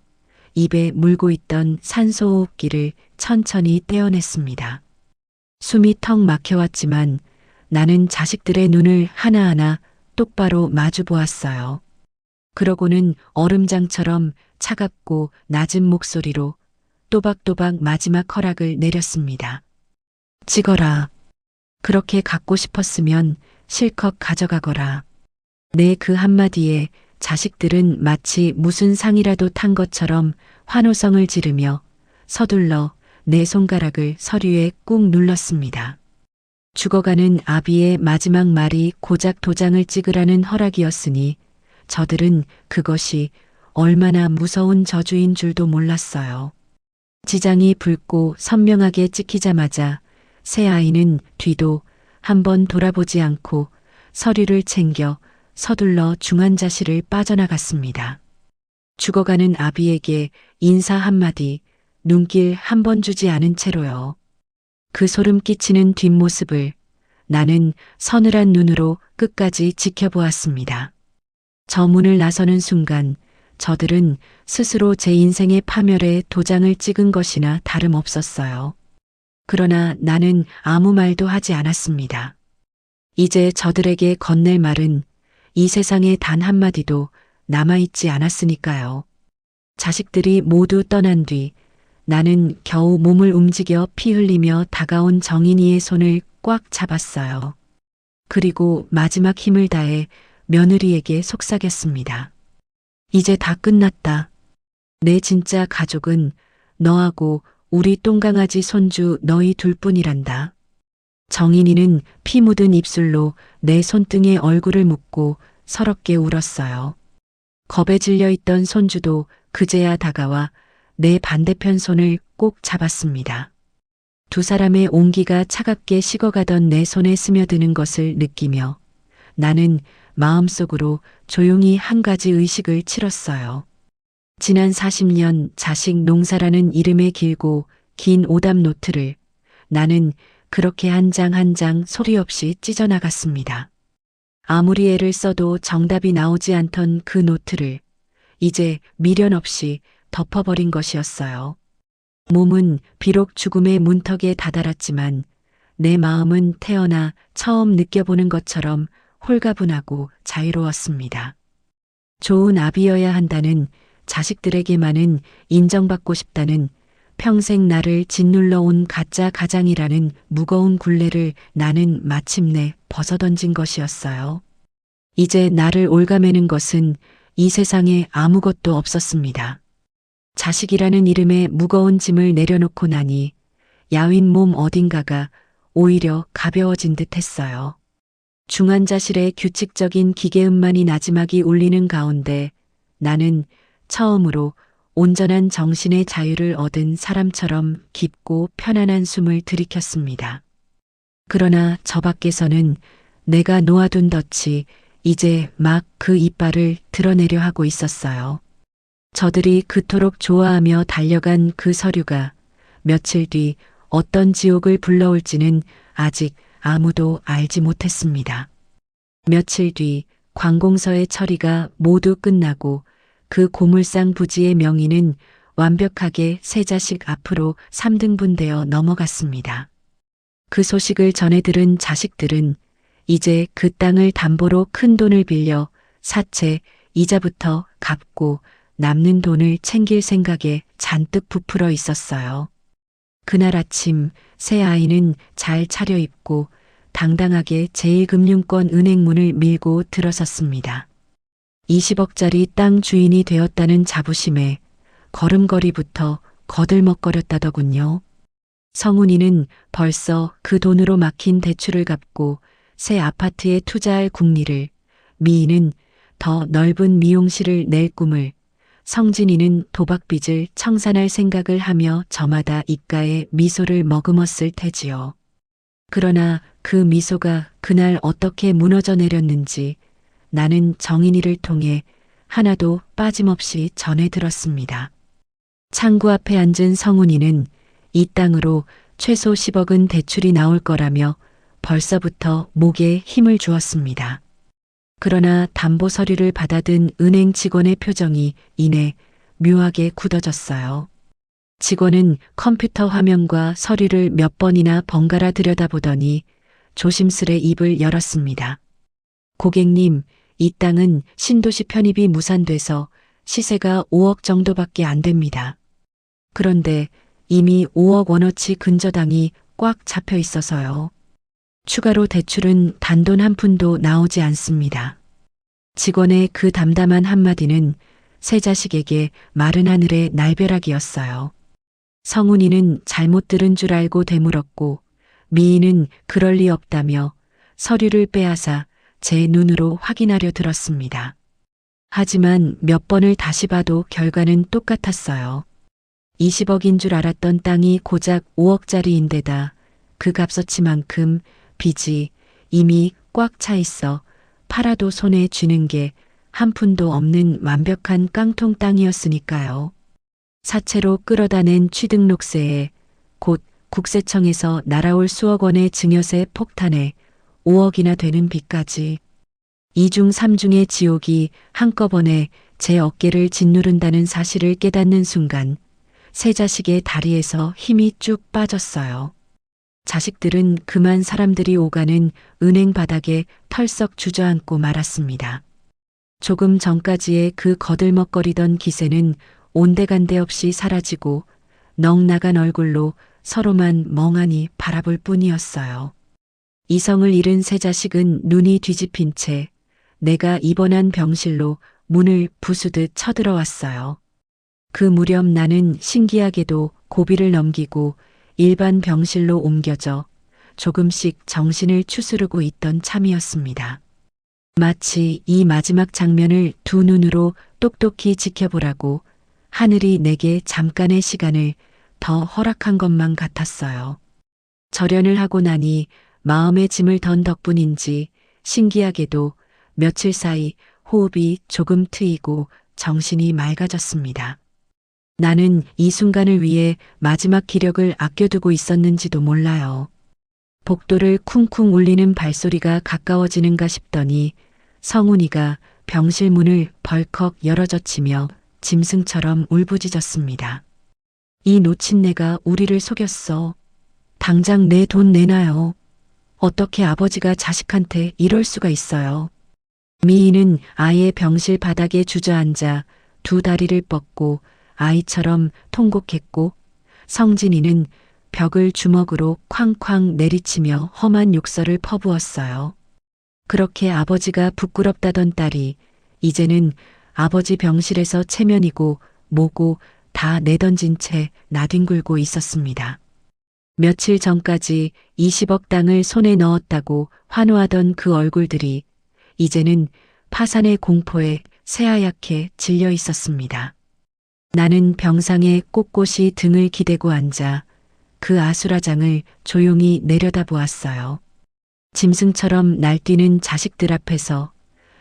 Speaker 2: 입에 물고 있던 산소호흡기를 천천히 떼어냈습니다. 숨이 턱 막혀왔지만 나는 자식들의 눈을 하나하나 똑바로 마주 보았어요. 그러고는 얼음장처럼 차갑고 낮은 목소리로 또박또박 마지막 허락을 내렸습니다. 찍어라. 그렇게 갖고 싶었으면 실컷 가져가거라. 내 그 한마디에 자식들은 마치 무슨 상이라도 탄 것처럼 환호성을 지르며 서둘러 내 손가락을 서류에 꾹 눌렀습니다. 죽어가는 아비의 마지막 말이 고작 도장을 찍으라는 허락이었으니 저들은 그것이 얼마나 무서운 저주인 줄도 몰랐어요. 지장이 붉고 선명하게 찍히자마자 새 아이는 뒤도 한번 돌아보지 않고 서류를 챙겨 서둘러 중환자실을 빠져나갔습니다. 죽어가는 아비에게 인사 한마디, 눈길 한 번 주지 않은 채로요. 그 소름 끼치는 뒷모습을 나는 서늘한 눈으로 끝까지 지켜보았습니다. 저 문을 나서는 순간 저들은 스스로 제 인생의 파멸에 도장을 찍은 것이나 다름없었어요. 그러나 나는 아무 말도 하지 않았습니다. 이제 저들에게 건넬 말은 이 세상에 단 한마디도 남아있지 않았으니까요. 자식들이 모두 떠난 뒤 나는 겨우 몸을 움직여 피 흘리며 다가온 정인이의 손을 꽉 잡았어요. 그리고 마지막 힘을 다해 며느리에게 속삭였습니다. 이제 다 끝났다. 내 진짜 가족은 너하고 우리 똥강아지 손주 너희 둘뿐이란다. 정인이는 피 묻은 입술로 내 손등에 얼굴을 묻고 서럽게 울었어요. 겁에 질려 있던 손주도 그제야 다가와 내 반대편 손을 꼭 잡았습니다. 두 사람의 온기가 차갑게 식어가던 내 손에 스며드는 것을 느끼며 나는 마음속으로 조용히 한 가지 의식을 치렀어요. 지난 40년 자식 농사라는 이름의 길고 긴 오답 노트를 나는 그렇게 한 장 한 장 소리 없이 찢어나갔습니다. 아무리 애를 써도 정답이 나오지 않던 그 노트를 이제 미련 없이 덮어버린 것이었어요. 몸은 비록 죽음의 문턱에 다다랐지만 내 마음은 태어나 처음 느껴보는 것처럼 홀가분하고 자유로웠습니다. 좋은 아비여야 한다는, 자식들에게만은 인정받고 싶다는, 평생 나를 짓눌러 온 가짜 가장이라는 무거운 굴레를 나는 마침내 벗어던진 것이었어요. 이제 나를 옭아매는 것은 이 세상에 아무것도 없었습니다. 자식이라는 이름의 무거운 짐을 내려놓고 나니 야윈 몸 어딘가가 오히려 가벼워진 듯 했어요. 중환자실의 규칙적인 기계음만이 나지막이 울리는 가운데 나는 처음으로 온전한 정신의 자유를 얻은 사람처럼 깊고 편안한 숨을 들이켰습니다. 그러나 저 밖에서는 내가 놓아둔 덫이 이제 막 그 이빨을 드러내려 하고 있었어요. 저들이 그토록 좋아하며 달려간 그 서류가 며칠 뒤 어떤 지옥을 불러올지는 아직 아무도 알지 못했습니다. 며칠 뒤 관공서의 처리가 모두 끝나고 그 고물상 부지의 명의는 완벽하게 세 자식 앞으로 3등분되어 넘어갔습니다. 그 소식을 전해 들은 자식들은 이제 그 땅을 담보로 큰 돈을 빌려 사채, 이자부터 갚고 남는 돈을 챙길 생각에 잔뜩 부풀어 있었어요. 그날 아침 새 아이는 잘 차려입고 당당하게 제1금융권 은행 문을 밀고 들어섰습니다. 20억짜리 땅 주인이 되었다는 자부심에 걸음걸이부터 거들먹거렸다더군요. 성훈이는 벌써 그 돈으로 막힌 대출을 갚고 새 아파트에 투자할 궁리를, 미인은 더 넓은 미용실을 낼 꿈을, 성진이는 도박빚을 청산할 생각을 하며 저마다 입가에 미소를 머금었을 테지요. 그러나 그 미소가 그날 어떻게 무너져 내렸는지 나는 정인이를 통해 하나도 빠짐없이 전해 들었습니다. 창구 앞에 앉은 성훈이는 이 땅으로 최소 10억은 대출이 나올 거라며 벌써부터 목에 힘을 주었습니다. 그러나 담보 서류를 받아든 은행 직원의 표정이 이내 묘하게 굳어졌어요. 직원은 컴퓨터 화면과 서류를 몇 번이나 번갈아 들여다보더니 조심스레 입을 열었습니다. 고객님, 이 땅은 신도시 편입이 무산돼서 시세가 5억 정도밖에 안 됩니다. 그런데 이미 5억 원어치 근저당이 꽉 잡혀 있어서요. 추가로 대출은 단돈 한 푼도 나오지 않습니다. 직원의 그 담담한 한마디는 세 자식에게 마른 하늘의 날벼락이었어요. 성훈이는 잘못 들은 줄 알고 되물었고 미인은 그럴 리 없다며 서류를 빼앗아 제 눈으로 확인하려 들었습니다. 하지만 몇 번을 다시 봐도 결과는 똑같았어요. 20억인 줄 알았던 땅이 고작 5억짜리인데다 그 값어치만큼 빚이 이미 꽉 차 있어 팔아도 손에 쥐는 게 한 푼도 없는 완벽한 깡통 땅이었으니까요. 사채로 끌어다 낸 취등록세에 곧 국세청에서 날아올 수억 원의 증여세 폭탄에 5억이나 되는 빚까지 2중 3중의 지옥이 한꺼번에 제 어깨를 짓누른다는 사실을 깨닫는 순간 세 자식의 다리에서 힘이 쭉 빠졌어요. 자식들은 그만 사람들이 오가는 은행 바닥에 털썩 주저앉고 말았습니다. 조금 전까지의 그 거들먹거리던 기세는 온데간데 없이 사라지고 넋 나간 얼굴로 서로만 멍하니 바라볼 뿐이었어요. 이성을 잃은 세 자식은 눈이 뒤집힌 채 내가 입원한 병실로 문을 부수듯 쳐들어왔어요. 그 무렵 나는 신기하게도 고비를 넘기고 일반 병실로 옮겨져 조금씩 정신을 추스르고 있던 참이었습니다. 마치 이 마지막 장면을 두 눈으로 똑똑히 지켜보라고 하늘이 내게 잠깐의 시간을 더 허락한 것만 같았어요. 절연을 하고 나니 마음의 짐을 던 덕분인지 신기하게도 며칠 사이 호흡이 조금 트이고 정신이 맑아졌습니다. 나는 이 순간을 위해 마지막 기력을 아껴두고 있었는지도 몰라요. 복도를 쿵쿵 울리는 발소리가 가까워지는가 싶더니 성훈이가 병실 문을 벌컥 열어젖히며 짐승처럼 울부짖었습니다. 이 노친네가 우리를 속였어. 당장 내 돈 내놔요. 어떻게 아버지가 자식한테 이럴 수가 있어요. 미희는 아이의 병실 바닥에 주저앉아 두 다리를 뻗고 아이처럼 통곡했고, 성진이는 벽을 주먹으로 쾅쾅 내리치며 험한 욕설을 퍼부었어요. 그렇게 아버지가 부끄럽다던 딸이 이제는 아버지 병실에서 체면이고 뭐고 다 내던진 채 나뒹굴고 있었습니다. 며칠 전까지 20억 땅을 손에 넣었다고 환호하던 그 얼굴들이 이제는 파산의 공포에 새하얗게 질려 있었습니다. 나는 병상에 꼿꼿이 등을 기대고 앉아 그 아수라장을 조용히 내려다보았어요. 짐승처럼 날뛰는 자식들 앞에서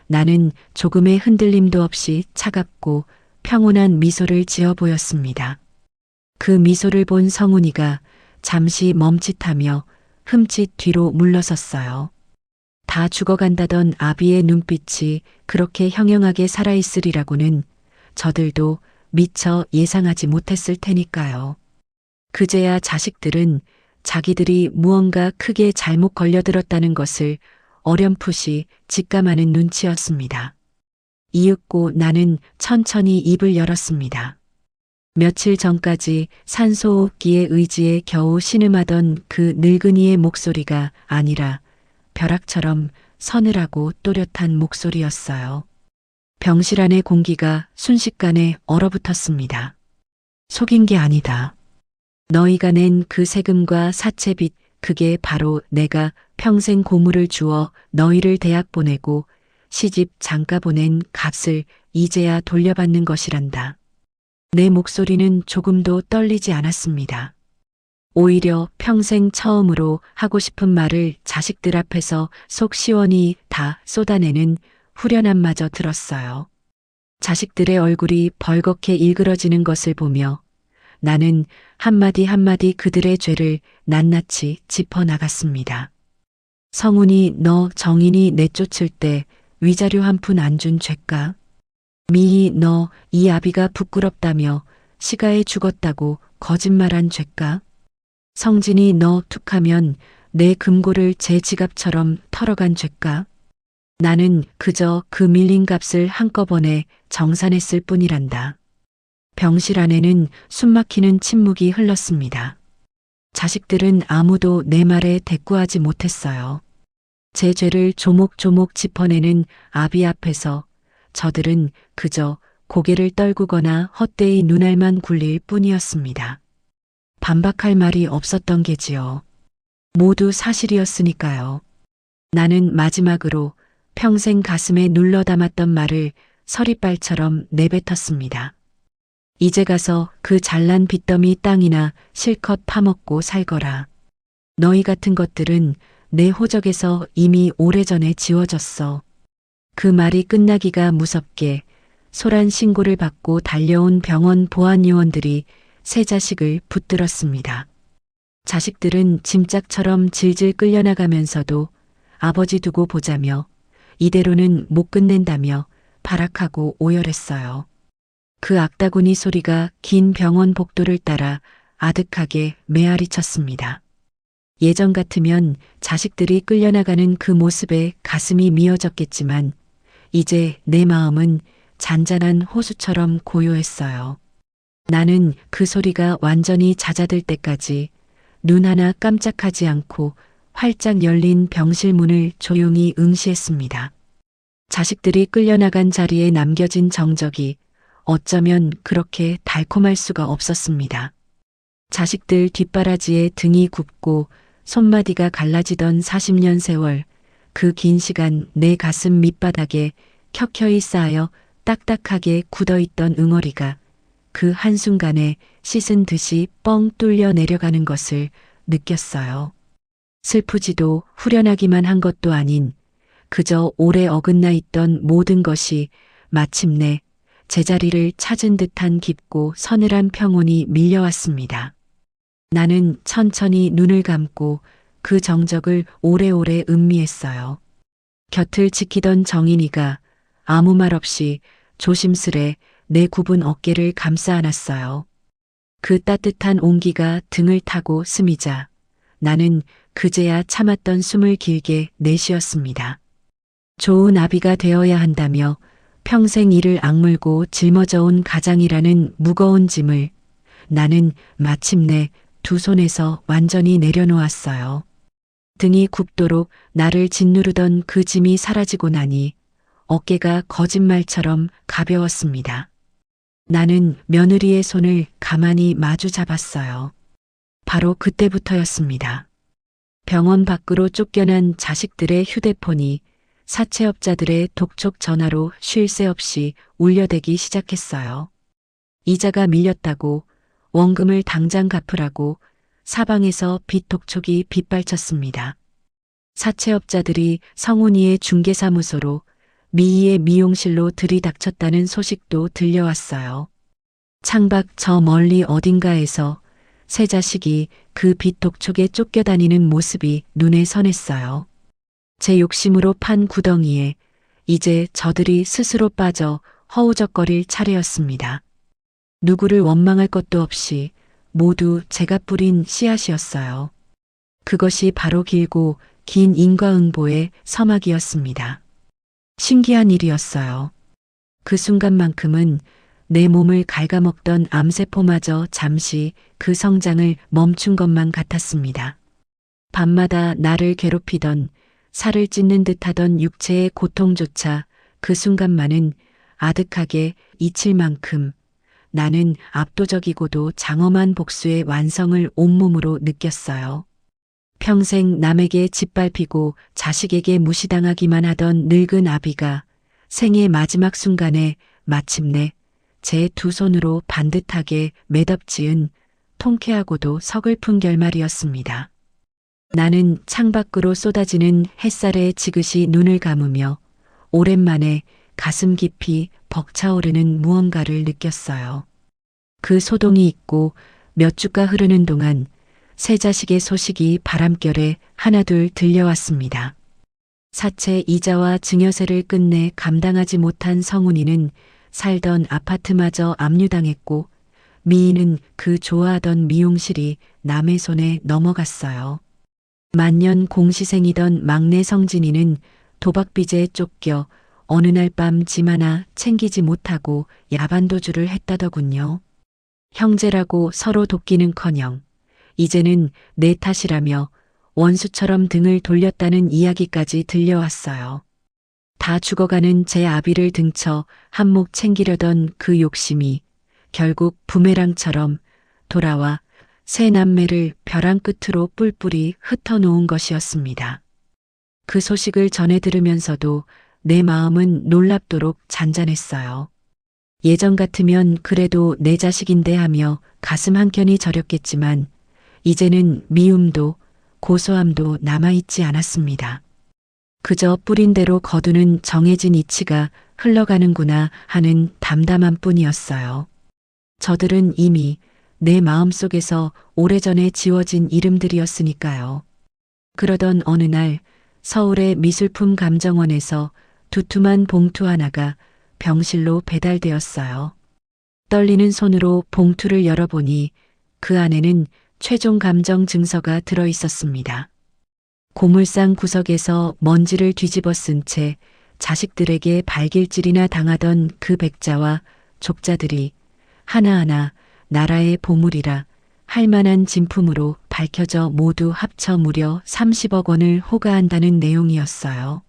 Speaker 2: 나는 조금의 흔들림도 없이 차갑고 평온한 미소를 지어 보였습니다. 그 미소를 본 성훈이가 잠시 멈칫하며 흠칫 뒤로 물러섰어요. 다 죽어간다던 아비의 눈빛이 그렇게 형형하게 살아있으리라고는 저들도 미처 예상하지 못했을 테니까요. 그제야 자식들은 자기들이 무언가 크게 잘못 걸려들었다는 것을 어렴풋이 직감하는 눈치였습니다. 이윽고 나는 천천히 입을 열었습니다. 며칠 전까지 산소호흡기의 의지에 겨우 신음하던 그 늙은이의 목소리가 아니라 벼락처럼 서늘하고 또렷한 목소리였어요. 병실 안의 공기가 순식간에 얼어붙었습니다. 속인 게 아니다. 너희가 낸 그 세금과 사채빚, 그게 바로 내가 평생 고물을 주어 너희를 대학 보내고 시집 장가 보낸 값을 이제야 돌려받는 것이란다. 내 목소리는 조금도 떨리지 않았습니다. 오히려 평생 처음으로 하고 싶은 말을 자식들 앞에서 속 시원히 다 쏟아내는 후련함마저 들었어요. 자식들의 얼굴이 벌겋게 일그러지는 것을 보며 나는 한마디 한마디 그들의 죄를 낱낱이 짚어나갔습니다. 성훈이 너 정인이 내쫓을 때 위자료 한 푼 안 준 죄까? 미희 너 이 아비가 부끄럽다며 시가에 죽었다고 거짓말한 죄까? 성진이 너 툭하면 내 금고를 제 지갑처럼 털어간 죄까? 나는 그저 그 밀린 값을 한꺼번에 정산했을 뿐이란다. 병실 안에는 숨막히는 침묵이 흘렀습니다. 자식들은 아무도 내 말에 대꾸하지 못했어요. 제 죄를 조목조목 짚어내는 아비 앞에서 저들은 그저 고개를 떨구거나 헛되이 눈알만 굴릴 뿐이었습니다. 반박할 말이 없었던 게지요. 모두 사실이었으니까요. 나는 마지막으로 평생 가슴에 눌러 담았던 말을 서리빨처럼 내뱉었습니다. 이제 가서 그 잘난 빚더미 땅이나 실컷 파먹고 살거라. 너희 같은 것들은 내 호적에서 이미 오래전에 지워졌어. 그 말이 끝나기가 무섭게 소란 신고를 받고 달려온 병원 보안요원들이 새 자식을 붙들었습니다. 자식들은 짐짝처럼 질질 끌려나가면서도 아버지 두고 보자며 이대로는 못 끝낸다며 발악하고 오열했어요. 그 악다구니 소리가 긴 병원 복도를 따라 아득하게 메아리쳤습니다. 예전 같으면 자식들이 끌려나가는 그 모습에 가슴이 미어졌겠지만 이제 내 마음은 잔잔한 호수처럼 고요했어요. 나는 그 소리가 완전히 잦아들 때까지 눈 하나 깜짝하지 않고 활짝 열린 병실 문을 조용히 응시했습니다. 자식들이 끌려나간 자리에 남겨진 정적이 어쩌면 그렇게 달콤할 수가 없었습니다. 자식들 뒷바라지에 등이 굽고 손마디가 갈라지던 40년 세월, 그 긴 시간 내 가슴 밑바닥에 켜켜이 쌓여 딱딱하게 굳어있던 응어리가 그 한순간에 씻은 듯이 뻥 뚫려 내려가는 것을 느꼈어요. 슬프지도 후련하기만 한 것도 아닌 그저 오래 어긋나 있던 모든 것이 마침내 제자리를 찾은 듯한 깊고 서늘한 평온이 밀려왔습니다. 나는 천천히 눈을 감고 그 정적을 오래오래 음미했어요. 곁을 지키던 정인이가 아무 말 없이 조심스레 내 굽은 어깨를 감싸 안았어요. 그 따뜻한 온기가 등을 타고 스미자 나는 그제야 참았던 숨을 길게 내쉬었습니다. 좋은 아비가 되어야 한다며 평생 이를 악물고 짊어져온 가장이라는 무거운 짐을 나는 마침내 두 손에서 완전히 내려놓았어요. 등이 굽도록 나를 짓누르던 그 짐이 사라지고 나니 어깨가 거짓말처럼 가벼웠습니다. 나는 며느리의 손을 가만히 마주 잡았어요. 바로 그때부터였습니다. 병원 밖으로 쫓겨난 자식들의 휴대폰이 사채업자들의 독촉 전화로 쉴 새 없이 울려대기 시작했어요. 이자가 밀렸다고, 원금을 당장 갚으라고 사방에서 빚 독촉이 빗발쳤습니다. 사채업자들이 성훈이의 중개사무소로 미희의 미용실로 들이닥쳤다는 소식도 들려왔어요. 창밖 저 멀리 어딘가에서 세 자식이 그 빚 독촉에 쫓겨다니는 모습이 눈에 선했어요. 제 욕심으로 판 구덩이에 이제 저들이 스스로 빠져 허우적거릴 차례였습니다. 누구를 원망할 것도 없이 모두 제가 뿌린 씨앗이었어요. 그것이 바로 길고 긴 인과응보의 서막이었습니다. 신기한 일이었어요. 그 순간만큼은 내 몸을 갉아먹던 암세포마저 잠시 그 성장을 멈춘 것만 같았습니다. 밤마다 나를 괴롭히던 살을 찢는 듯하던 육체의 고통조차 그 순간만은 아득하게 잊힐 만큼 나는 압도적이고도 장엄한 복수의 완성을 온몸으로 느꼈어요. 평생 남에게 짓밟히고 자식에게 무시당하기만 하던 늙은 아비가 생의 마지막 순간에 마침내 제 두 손으로 반듯하게 매듭지은 통쾌하고도 서글픈 결말이었습니다. 나는 창밖으로 쏟아지는 햇살에 지그시 눈을 감으며 오랜만에 가슴 깊이 벅차오르는 무언가를 느꼈어요. 그 소동이 있고 몇 주가 흐르는 동안 세 자식의 소식이 바람결에 하나둘 들려왔습니다. 사채 이자와 증여세를 끝내 감당하지 못한 성훈이는 살던 아파트마저 압류당했고 미희는 그 좋아하던 미용실이 남의 손에 넘어갔어요. 만년 공시생이던 막내 성진이는 도박빚에 쫓겨 어느 날 밤 짐 하나 챙기지 못하고 야반도주를 했다더군요. 형제라고 서로 돕기는커녕 이제는 내 탓이라며 원수처럼 등을 돌렸다는 이야기까지 들려왔어요. 다 죽어가는 제 아비를 등쳐 한몫 챙기려던 그 욕심이 결국 부메랑처럼 돌아와 세 남매를 벼랑 끝으로 뿔뿔이 흩어놓은 것이었습니다. 그 소식을 전해 들으면서도 내 마음은 놀랍도록 잔잔했어요. 예전 같으면 그래도 내 자식인데 하며 가슴 한켠이 저렸겠지만 이제는 미움도 고소함도 남아있지 않았습니다. 그저 뿌린 대로 거두는 정해진 이치가 흘러가는구나 하는 담담함 뿐이었어요. 저들은 이미 내 마음속에서 오래전에 지워진 이름들이었으니까요. 그러던 어느 날 서울의 미술품 감정원에서 두툼한 봉투 하나가 병실로 배달되었어요. 떨리는 손으로 봉투를 열어보니 그 안에는 최종 감정 증서가 들어 있었습니다. 고물상 구석에서 먼지를 뒤집어 쓴 채 자식들에게 발길질이나 당하던 그 백자와 족자들이 하나하나 나라의 보물이라 할 만한 진품으로 밝혀져 모두 합쳐 무려 30억 원을 호가한다는 내용이었어요.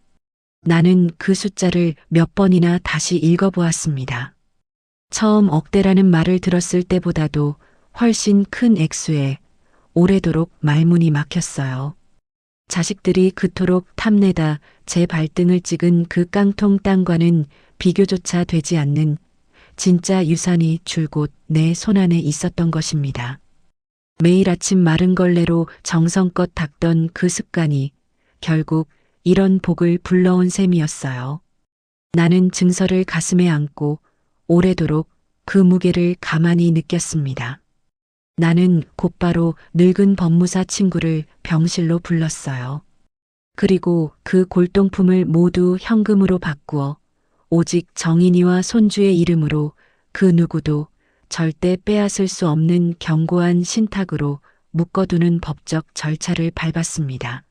Speaker 2: 나는 그 숫자를 몇 번이나 다시 읽어보았습니다. 처음 억대라는 말을 들었을 때보다도 훨씬 큰 액수에 오래도록 말문이 막혔어요. 자식들이 그토록 탐내다 제 발등을 찍은 그 깡통 땅과는 비교조차 되지 않는 진짜 유산이 줄곧 내 손안에 있었던 것입니다. 매일 아침 마른 걸레로 정성껏 닦던 그 습관이 결국 이런 복을 불러온 셈이었어요. 나는 증서를 가슴에 안고 오래도록 그 무게를 가만히 느꼈습니다. 나는 곧바로 늙은 법무사 친구를 병실로 불렀어요. 그리고 그 골동품을 모두 현금으로 바꾸어 오직 정인이와 손주의 이름으로 그 누구도 절대 빼앗을 수 없는 견고한 신탁으로 묶어두는 법적 절차를 밟았습니다.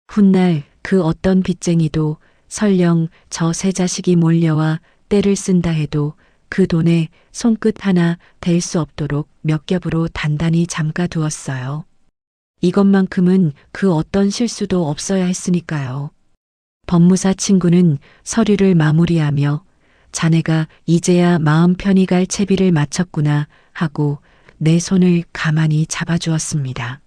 Speaker 2: 훗날 그 어떤 빚쟁이도 설령 저 세 자식이 몰려와 때를 쓴다 해도 그 돈에 손끝 하나 댈 수 없도록 몇 겹으로 단단히 잠가 두었어요. 이것만큼은 그 어떤 실수도 없어야 했으니까요. 법무사 친구는 서류를 마무리하며 자네가 이제야 마음 편히 갈 채비를 마쳤구나 하고 내 손을 가만히 잡아주었습니다.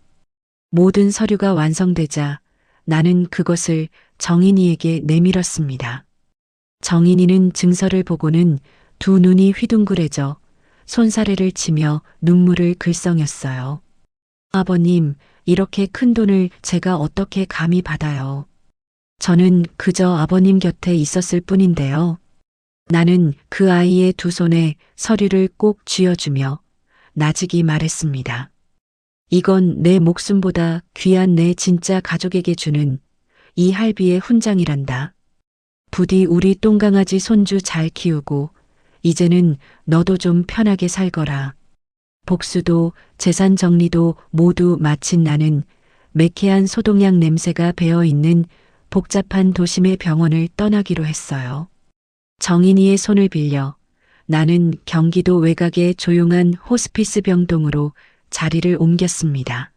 Speaker 2: 모든 서류가 완성되자 나는 그것을 정인이에게 내밀었습니다. 정인이는 증서를 보고는 두 눈이 휘둥그레져 손사래를 치며 눈물을 글썽였어요. 아버님, 이렇게 큰 돈을 제가 어떻게 감히 받아요. 저는 그저 아버님 곁에 있었을 뿐인데요. 나는 그 아이의 두 손에 서류를 꼭 쥐어주며 나직이 말했습니다. 이건 내 목숨보다 귀한 내 진짜 가족에게 주는 이 할비의 훈장이란다. 부디 우리 똥강아지 손주 잘 키우고 이제는 너도 좀 편하게 살거라. 복수도 재산 정리도 모두 마친 나는 매캐한 소독약 냄새가 배어있는 복잡한 도심의 병원을 떠나기로 했어요. 정인이의 손을 빌려 나는 경기도 외곽의 조용한 호스피스 병동으로 자리를 옮겼습니다.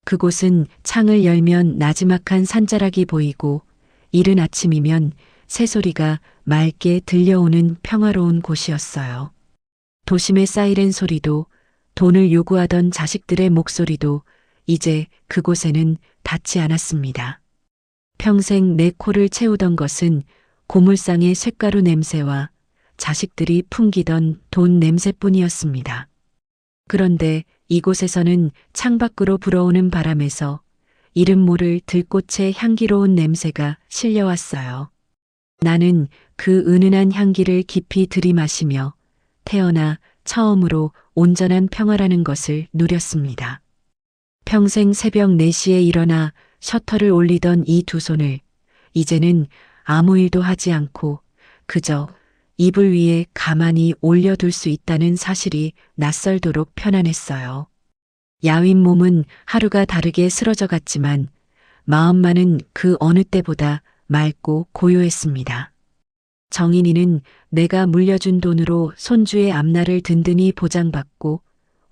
Speaker 2: 그곳은 창을 열면 나지막한 산자락이 보이고 이른 아침이면 새소리가 맑게 들려오는 평화로운 곳이었어요. 도심의 사이렌 소리도 돈을 요구하던 자식들의 목소리도 이제 그곳에는 닿지 않았습니다. 평생 내 코를 채우던 것은 고물상의 쇳가루 냄새와 자식들이 풍기던 돈 냄새뿐이었습니다. 그런데 이곳에서는 창밖으로 불어오는 바람에서 이름 모를 들꽃의 향기로운 냄새가 실려왔어요. 나는 그 은은한 향기를 깊이 들이마시며 태어나 처음으로 온전한 평화라는 것을 누렸습니다. 평생 새벽 4시에 일어나 셔터를 올리던 이 두 손을 이제는 아무 일도 하지 않고 그저 이불 위에 가만히 올려둘 수 있다는 사실이 낯설도록 편안했어요. 야윈 몸은 하루가 다르게 쓰러져 갔지만 마음만은 그 어느 때보다 맑고 고요했습니다. 정인이는 내가 물려준 돈으로 손주의 앞날을 든든히 보장받고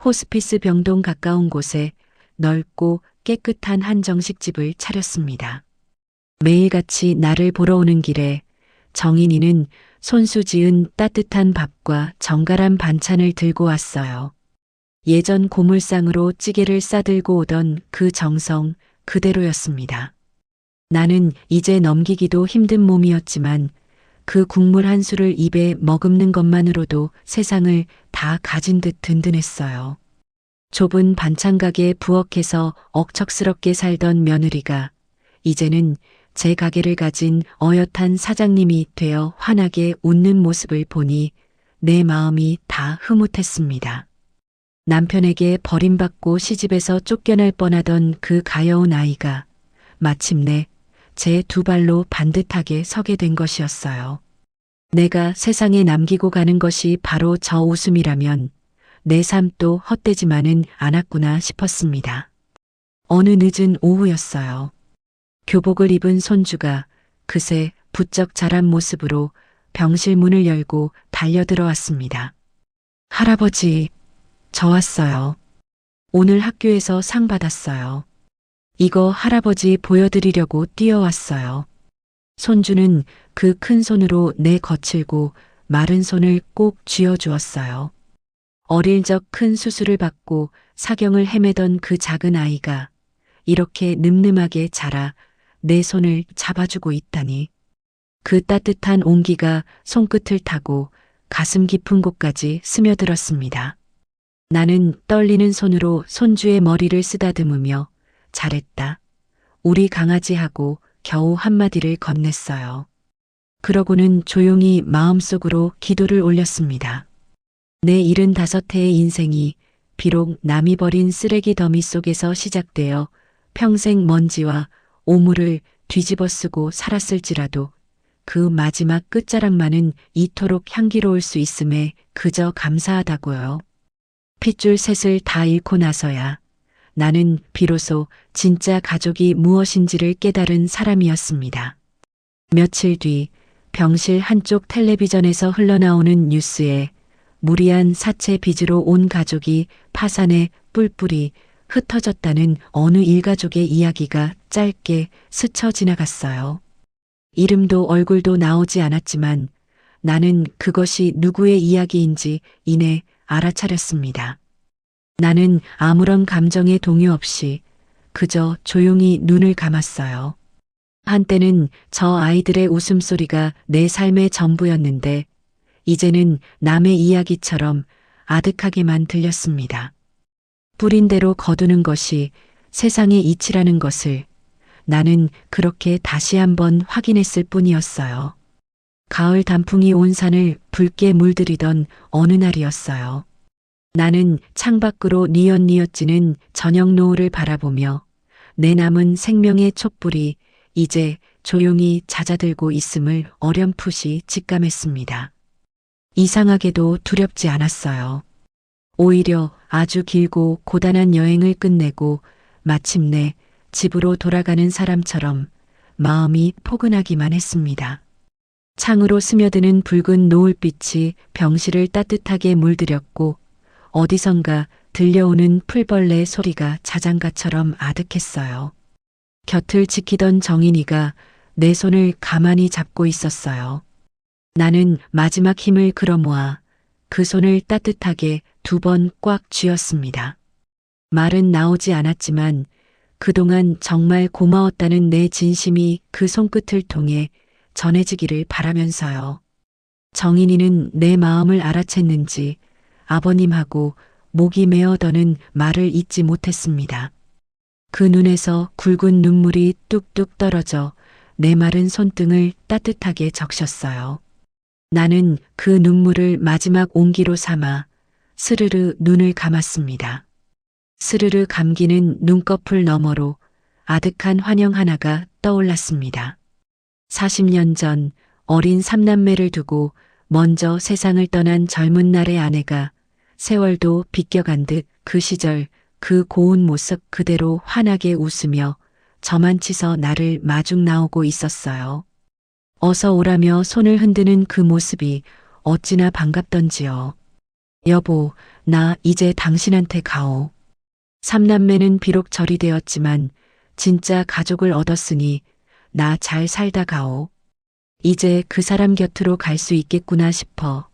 Speaker 2: 호스피스 병동 가까운 곳에 넓고 깨끗한 한정식집을 차렸습니다. 매일같이 나를 보러 오는 길에 정인이는 손수 지은 따뜻한 밥과 정갈한 반찬을 들고 왔어요. 예전 고물상으로 찌개를 싸들고 오던 그 정성 그대로였습니다. 나는 이제 넘기기도 힘든 몸이었지만 그 국물 한 술을 입에 머금는 것만으로도 세상을 다 가진 듯 든든했어요. 좁은 반찬가게에 부엌에서 억척스럽게 살던 며느리가 이제는 제 가게를 가진 어엿한 사장님이 되어 환하게 웃는 모습을 보니 내 마음이 다 흐뭇했습니다. 남편에게 버림받고 시집에서 쫓겨날 뻔하던 그 가여운 아이가 마침내 제 두 발로 반듯하게 서게 된 것이었어요. 내가 세상에 남기고 가는 것이 바로 저 웃음이라면 내 삶도 헛되지만은 않았구나 싶었습니다. 어느 늦은 오후였어요. 교복을 입은 손주가 그새 부쩍 자란 모습으로 병실 문을 열고 달려들어왔습니다. 할아버지, 저 왔어요. 오늘 학교에서 상 받았어요. 이거 할아버지 보여드리려고 뛰어왔어요. 손주는 그 큰 손으로 내 거칠고 마른 손을 꼭 쥐어주었어요. 어릴 적 큰 수술을 받고 사경을 헤매던 그 작은 아이가 이렇게 늠름하게 자라 내 손을 잡아주고 있다니. 그 따뜻한 온기가 손끝을 타고 가슴 깊은 곳까지 스며들었습니다. 나는 떨리는 손으로 손주의 머리를 쓰다듬으며 잘했다. 우리 강아지하고 겨우 한마디를 건넸어요. 그러고는 조용히 마음속으로 기도를 올렸습니다. 내 75해의 인생이 비록 남이 버린 쓰레기 더미 속에서 시작되어 평생 먼지와 오물을 뒤집어 쓰고 살았을지라도 그 마지막 끝자락만은 이토록 향기로울 수 있음에 그저 감사하다고요. 핏줄 셋을 다 잃고 나서야 나는 비로소 진짜 가족이 무엇인지를 깨달은 사람이었습니다. 며칠 뒤 병실 한쪽 텔레비전에서 흘러나오는 뉴스에 무리한 사체 빚으로 온 가족이 파산에 뿔뿔이 흩어졌다는 어느 일가족의 이야기가 짧게 스쳐 지나갔어요. 이름도 얼굴도 나오지 않았지만 나는 그것이 누구의 이야기인지 이내 알아차렸습니다. 나는 아무런 감정의 동요 없이 그저 조용히 눈을 감았어요. 한때는 저 아이들의 웃음소리가 내 삶의 전부였는데 이제는 남의 이야기처럼 아득하게만 들렸습니다. 뿌린 대로 거두는 것이 세상의 이치라는 것을 나는 그렇게 다시 한번 확인했을 뿐이었어요. 가을 단풍이 온 산을 붉게 물들이던 어느 날이었어요. 나는 창밖으로 뉘엿뉘엿 지는 저녁 노을을 바라보며 내 남은 생명의 촛불이 이제 조용히 잦아들고 있음을 어렴풋이 직감했습니다. 이상하게도 두렵지 않았어요. 오히려 아주 길고 고단한 여행을 끝내고 마침내 집으로 돌아가는 사람처럼 마음이 포근하기만 했습니다. 창으로 스며드는 붉은 노을빛이 병실을 따뜻하게 물들였고 어디선가 들려오는 풀벌레 소리가 자장가처럼 아득했어요. 곁을 지키던 정인이가 내 손을 가만히 잡고 있었어요. 나는 마지막 힘을 끌어모아 그 손을 따뜻하게 2번 꽉 쥐었습니다. 말은 나오지 않았지만 그동안 정말 고마웠다는 내 진심이 그 손끝을 통해 전해지기를 바라면서요. 정인이는 내 마음을 알아챘는지 아버님하고 목이 메어더는 말을 잊지 못했습니다. 그 눈에서 굵은 눈물이 뚝뚝 떨어져 내 마른 손등을 따뜻하게 적셨어요. 나는 그 눈물을 마지막 온기로 삼아 스르르 눈을 감았습니다. 스르르 감기는 눈꺼풀 너머로 아득한 환영 하나가 떠올랐습니다. 40년 전 어린 3남매를 두고 먼저 세상을 떠난 젊은 날의 아내가 세월도 비껴간 듯 그 시절 그 고운 모습 그대로 환하게 웃으며 저만치서 나를 마중 나오고 있었어요. 어서 오라며 손을 흔드는 그 모습이 어찌나 반갑던지요. 여보, 나 이제 당신한테 가오. 3남매는 비록 절이 되었지만 진짜 가족을 얻었으니 나 잘 살다 가오. 이제 그 사람 곁으로 갈 수 있겠구나 싶어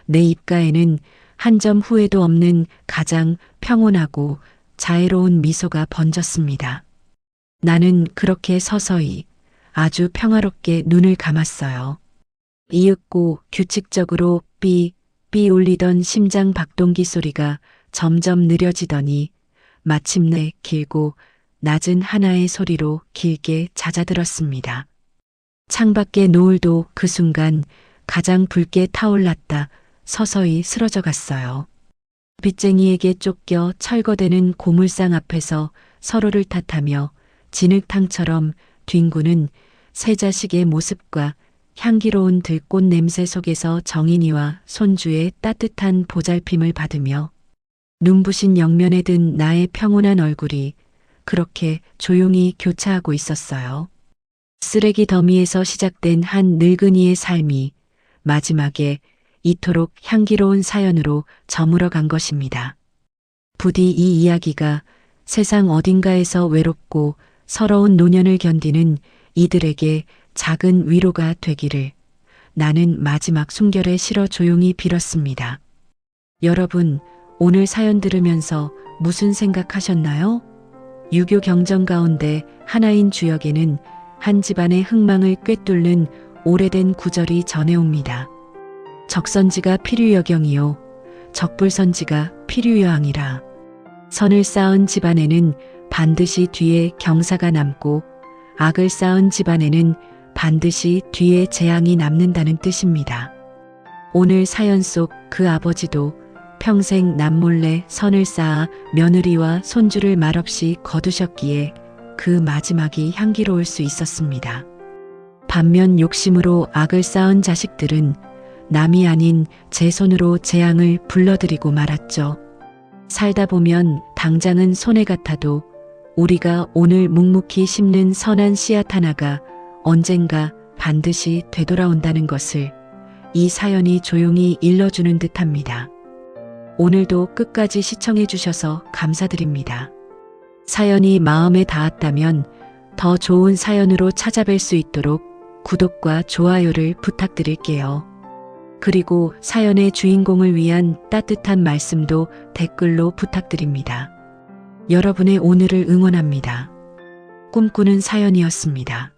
Speaker 2: 내 입가에는 한 점 후회도 없는 가장 평온하고 자애로운 미소가 번졌습니다. 나는 그렇게 서서히 아주 평화롭게 눈을 감았어요. 이윽고 규칙적으로 삐 울리던 심장 박동기 소리가 점점 느려지더니 마침내 길고 낮은 하나의 소리로 길게 잦아들었습니다. 창밖의 노을도 그 순간 가장 붉게 타올랐다 서서히 쓰러져 갔어요. 빚쟁이에게 쫓겨 철거되는 고물상 앞에서 서로를 탓하며 진흙탕처럼 뒹구는 세 자식의 모습과 향기로운 들꽃 냄새 속에서 정인이와 손주의 따뜻한 보살핌을 받으며 눈부신 영면에 든 나의 평온한 얼굴이 그렇게 조용히 교차하고 있었어요. 쓰레기 더미에서 시작된 한 늙은이의 삶이 마지막에 이토록 향기로운 사연으로 저물어 간 것입니다. 부디 이 이야기가 세상 어딘가에서 외롭고 서러운 노년을 견디는 이들에게 작은 위로가 되기를 나는 마지막 순결에 실어 조용히 빌었습니다. 여러분, 오늘 사연 들으면서 무슨 생각하셨나요? 유교 경전 가운데 하나인 주역에는 한 집안의 흥망을 꿰뚫는 오래된 구절이 전해옵니다. 적선지가 필유여경이요 적불선지가 필유여항이라. 선을 쌓은 집안에는 반드시 뒤에 경사가 남고 악을 쌓은 집안에는 반드시 뒤에 재앙이 남는다는 뜻입니다. 오늘 사연 속 그 아버지도 평생 남몰래 선을 쌓아 며느리와 손주를 말없이 거두셨기에 그 마지막이 향기로울 수 있었습니다. 반면 욕심으로 악을 쌓은 자식들은 남이 아닌 제 손으로 재앙을 불러들이고 말았죠. 살다 보면 당장은 손해 같아도 우리가 오늘 묵묵히 심는 선한 씨앗 하나가 언젠가 반드시 되돌아온다는 것을 이 사연이 조용히 일러주는 듯합니다. 오늘도 끝까지 시청해 주셔서 감사드립니다. 사연이 마음에 닿았다면 더 좋은 사연으로 찾아뵐 수 있도록 구독과 좋아요를 부탁드릴게요. 그리고 사연의 주인공을 위한 따뜻한 말씀도 댓글로 부탁드립니다. 여러분의 오늘을 응원합니다. 꿈꾸는 사연이었습니다.